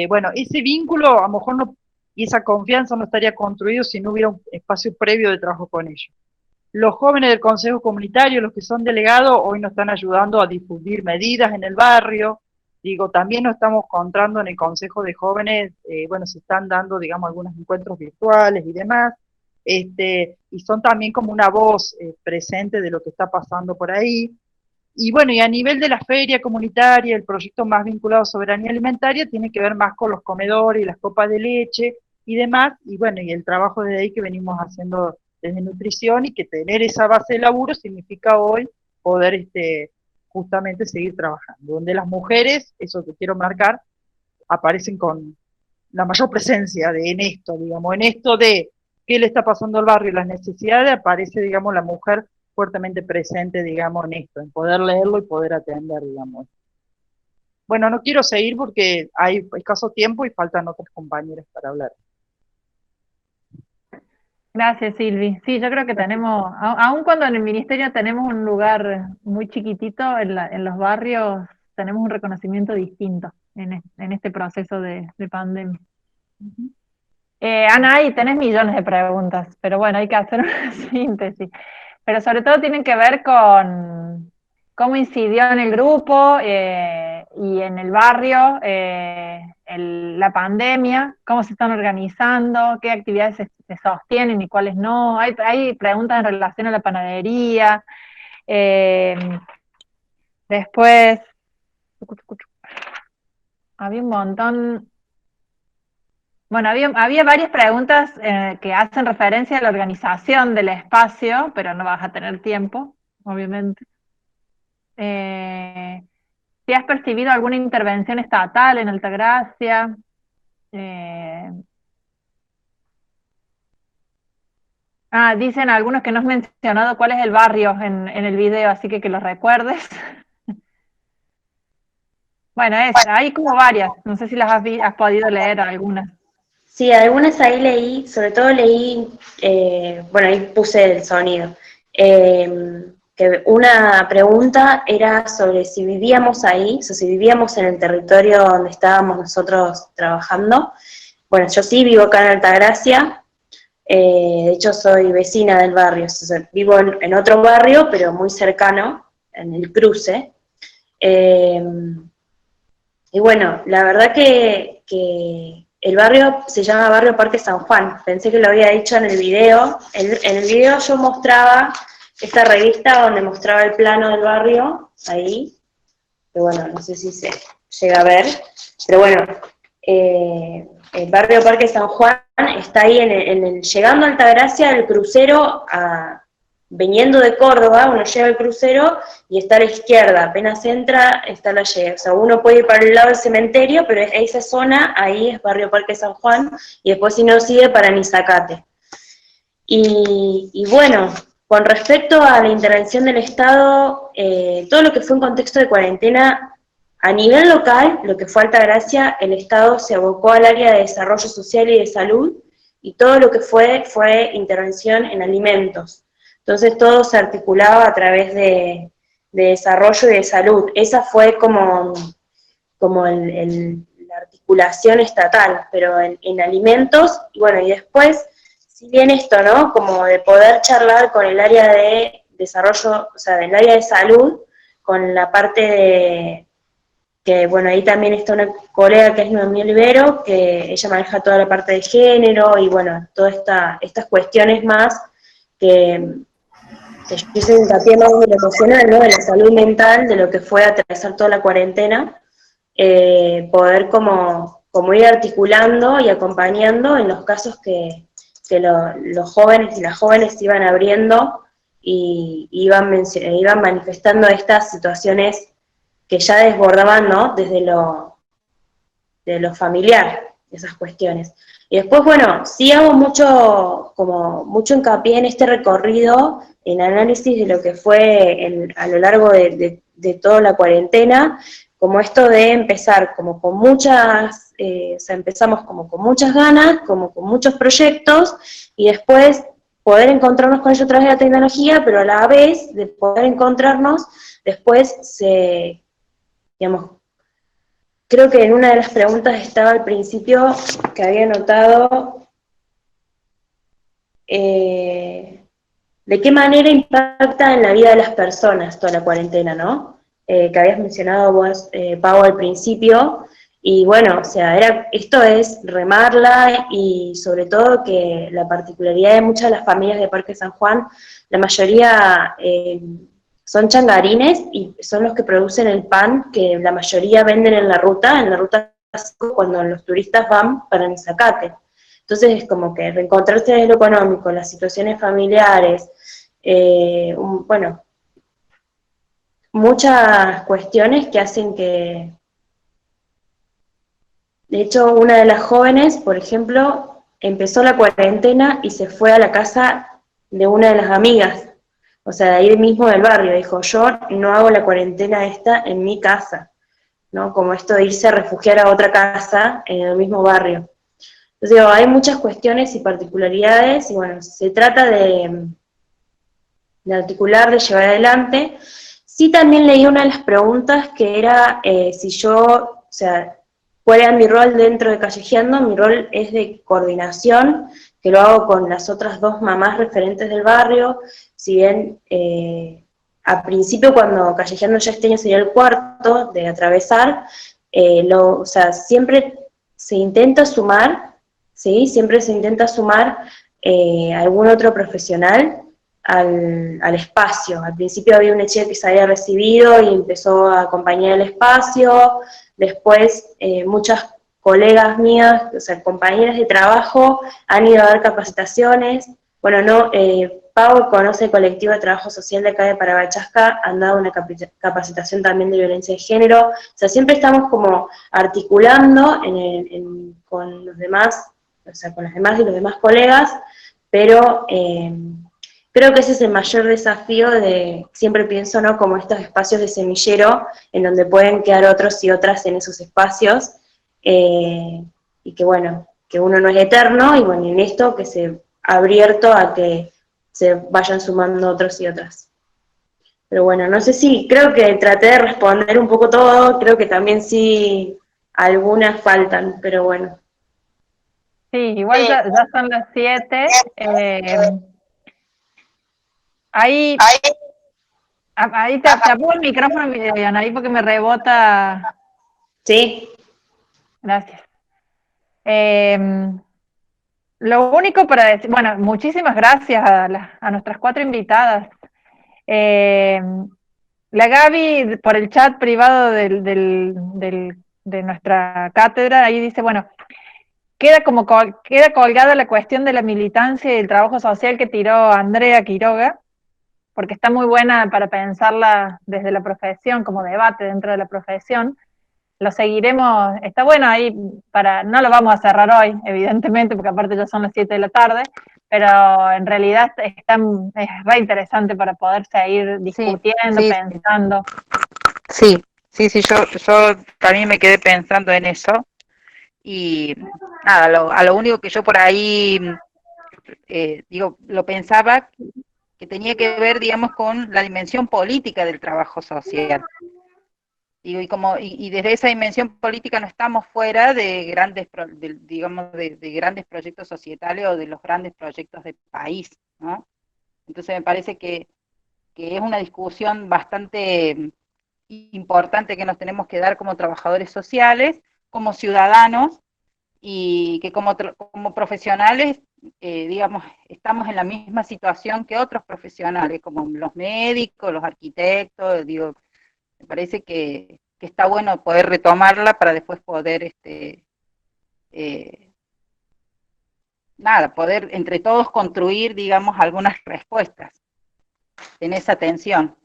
bueno, ese vínculo a lo mejor no, y esa confianza no estaría construido si no hubiera un espacio previo de trabajo con ellos. Los jóvenes del Consejo Comunitario, los que son delegados, hoy nos están ayudando a difundir medidas en el barrio. Digo, también nos estamos encontrando en el Consejo de Jóvenes, bueno, se están dando, digamos, algunos encuentros virtuales y demás, y son también como una voz presente de lo que está pasando por ahí. Y bueno, y a nivel de la feria comunitaria, el proyecto más vinculado a soberanía alimentaria tiene que ver más con los comedores y las copas de leche y demás, y bueno, y el trabajo desde ahí que venimos haciendo desde nutrición, y que tener esa base de laburo significa hoy poder justamente seguir trabajando, donde las mujeres, eso que quiero marcar, aparecen con la mayor presencia en esto, digamos, en esto de qué le está pasando al barrio y las necesidades, aparece, digamos, la mujer fuertemente presente, digamos, en esto, en poder leerlo y poder atender, digamos. Bueno, no quiero seguir porque hay escaso tiempo y faltan otras compañeras para hablar. Gracias, Silvi. Sí, yo creo que tenemos, aun cuando en el ministerio tenemos un lugar muy chiquitito, en los barrios tenemos un reconocimiento distinto en este proceso de pandemia. Ana, ahí tenés millones de preguntas, pero bueno, hay que hacer una síntesis. Pero sobre todo tienen que ver con cómo incidió en el grupo y en el barrio la pandemia, cómo se están organizando, qué actividades se sostienen y cuáles no. Hay preguntas en relación a la panadería. Después, había un montón. Bueno, había varias preguntas que hacen referencia a la organización del espacio, pero no vas a tener tiempo, obviamente. Si has percibido alguna intervención estatal en Altagracia. Dicen algunos que no has mencionado cuál es el barrio en el video, así que lo recuerdes. Bueno, hay como varias, no sé si las has podido leer algunas. Sí, algunas ahí leí, sobre todo leí, bueno, ahí puse el sonido, que una pregunta era sobre si vivíamos ahí, o sea, si vivíamos en el territorio donde estábamos nosotros trabajando. Bueno, yo sí vivo acá en Altagracia, de hecho soy vecina del barrio, o sea, vivo en otro barrio, pero muy cercano, en el cruce. Y bueno, la verdad que el barrio se llama Barrio Parque San Juan. Pensé que lo había dicho en el video. En el video yo mostraba esta revista donde mostraba el plano del barrio, ahí. Que bueno, no sé si se llega a ver. Pero bueno, el Barrio Parque San Juan está ahí llegando a Altagracia, el crucero viniendo de Córdoba, uno llega al crucero y está a la izquierda, apenas entra, está la llegada. O sea, uno puede ir para el lado del cementerio, pero esa zona, ahí es Barrio Parque San Juan, y después si no sigue para Nizacate. Y bueno, con respecto a la intervención del Estado, todo lo que fue en contexto de cuarentena, a nivel local, lo que fue Altagracia, el Estado se abocó al área de desarrollo social y de salud, y todo lo que fue intervención en alimentos. Entonces todo se articulaba a través de desarrollo y de salud. Esa fue como la articulación estatal, pero en alimentos, y bueno, y después, si bien esto, ¿no? Como de poder charlar con el área de desarrollo, o sea, del área de salud, con la parte de, que bueno, ahí también está una colega que es Noemí Olivero, que ella maneja toda la parte de género, y bueno, todas estas cuestiones más que yo hice hincapié más de lo emocional, ¿no? De la salud mental, de lo que fue atravesar toda la cuarentena, poder como ir articulando y acompañando en los casos que los jóvenes y las jóvenes iban abriendo y iban manifestando estas situaciones que ya desbordaban, ¿no? Desde lo familiar, esas cuestiones. Y después, bueno, sí hago mucho hincapié en este recorrido, en análisis de lo que fue a lo largo de toda la cuarentena, como esto de empezar como con muchas, o sea, empezamos como con muchas ganas, como con muchos proyectos, y después poder encontrarnos con ellos a través de la tecnología, pero a la vez de poder encontrarnos, después digamos, creo que en una de las preguntas estaba al principio que había notado de qué manera impacta en la vida de las personas toda la cuarentena, ¿no? Que habías mencionado vos, Pau, al principio, y bueno, o sea, esto es remarla, y sobre todo que la particularidad de muchas de las familias de Parque San Juan, la mayoría son changarines, y son los que producen el pan que la mayoría venden en la ruta cuando los turistas van para Nizacate. Entonces es como que reencontrarse desde lo económico, las situaciones familiares, bueno, muchas cuestiones que hacen que... De hecho, una de las jóvenes, por ejemplo, empezó la cuarentena y se fue a la casa de una de las amigas, o sea, de ahí mismo del barrio. Dijo, yo no hago la cuarentena esta en mi casa, ¿no? Como esto de irse a refugiar a otra casa en el mismo barrio. Entonces, digo, hay muchas cuestiones y particularidades, y bueno, se trata de articular, de llevar adelante. Sí, también leí una de las preguntas que era si yo, o sea, cuál era mi rol dentro de Callejeando. Mi rol es de coordinación, que lo hago con las otras dos mamás referentes del barrio. Si bien al principio, cuando Callejeando ya este año sería el cuarto de atravesar, o sea, siempre se intenta sumar, ¿sí? Siempre se intenta sumar algún otro profesional al espacio. Al principio había una chica que se había recibido y empezó a acompañar el espacio, después muchas colegas mías, o sea, compañeras de trabajo, han ido a dar capacitaciones. Bueno, no, Pau conoce el colectivo de trabajo social de acá de Parabachasca, han dado una capacitación también de violencia de género. O sea, siempre estamos como articulando con los demás, o sea, con las demás y los demás colegas, pero creo que ese es el mayor desafío siempre pienso, ¿no? Como estos espacios de semillero, en donde pueden quedar otros y otras en esos espacios, y que bueno, que uno no es eterno, y bueno, en esto que se ha abierto a que se vayan sumando otros y otras. Pero bueno, no sé si, creo que traté de responder un poco todo, creo que también sí, algunas faltan, pero bueno. Sí, igual ya son las 7. Ahí, ahí te apago el micrófono, Anaí, porque me rebota. Sí. Gracias. Lo único para decir, bueno, muchísimas gracias a nuestras 4 invitadas. La Gaby, por el chat privado de nuestra cátedra, ahí dice, bueno, queda colgada la cuestión de la militancia y el trabajo social que tiró Andrea Quiroga, porque está muy buena para pensarla desde la profesión, como debate dentro de la profesión. Lo seguiremos, está bueno ahí, no lo vamos a cerrar hoy, evidentemente, porque aparte ya son las 7 de la tarde, pero en realidad es re interesante para poder seguir discutiendo, sí, pensando. Sí, yo también me quedé pensando en eso, y nada, a lo único que yo por ahí, lo pensaba que tenía que ver, digamos, con la dimensión política del trabajo social. Digo, y desde esa dimensión política no estamos fuera de grandes, digamos, de grandes proyectos societales o de los grandes proyectos de país, ¿no? Entonces me parece que es una discusión bastante importante que nos tenemos que dar como trabajadores sociales, como ciudadanos, y que como profesionales, digamos, estamos en la misma situación que otros profesionales, como los médicos, los arquitectos. Digo, me parece que está bueno poder retomarla para después poder, poder entre todos construir, digamos, algunas respuestas en esa tensión.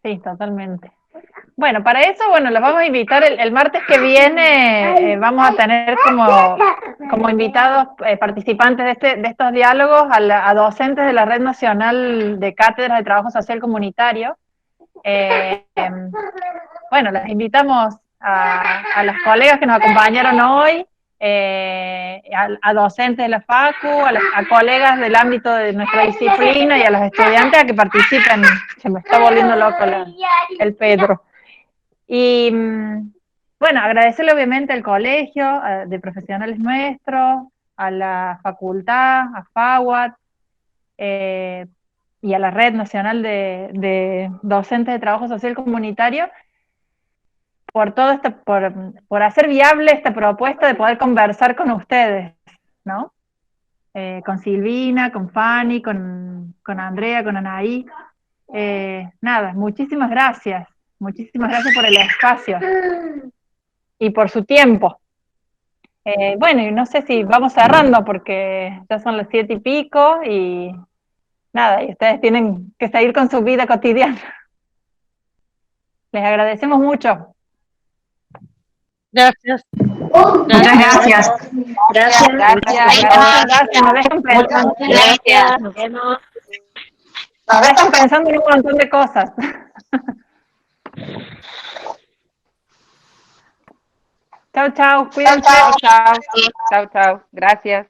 Sí, totalmente. Bueno, para eso, los vamos a invitar el martes que viene, vamos a tener como invitados participantes de estos diálogos a docentes de la Red Nacional de Cátedras de Trabajo Social Comunitario. Las invitamos a las colegas que nos acompañaron hoy, a docentes de la FACU, a colegas del ámbito de nuestra disciplina y a los estudiantes a que participen. Se me está volviendo loco el Pedro. Y agradecerle obviamente al colegio de profesionales nuestros, a la facultad, a FAWAT, y a la Red Nacional de Docentes de Trabajo Social Comunitario por todo esto, por hacer viable esta propuesta de poder conversar con ustedes, ¿no? Con Silvina, con Fanny, con Andrea, con Anaí. Muchísimas gracias por el espacio y por su tiempo. Y no sé si vamos cerrando porque ya son las 7 y pico y y ustedes tienen que seguir con su vida cotidiana. Les agradecemos mucho. Gracias. Muchas gracias. Gracias. Gracias. Nos dejan pensando. Gracias, nos vemos. Nos dejan pensando en un montón de cosas. Chau, chau, cuídense. Chau, chau. Chau, chau. Gracias.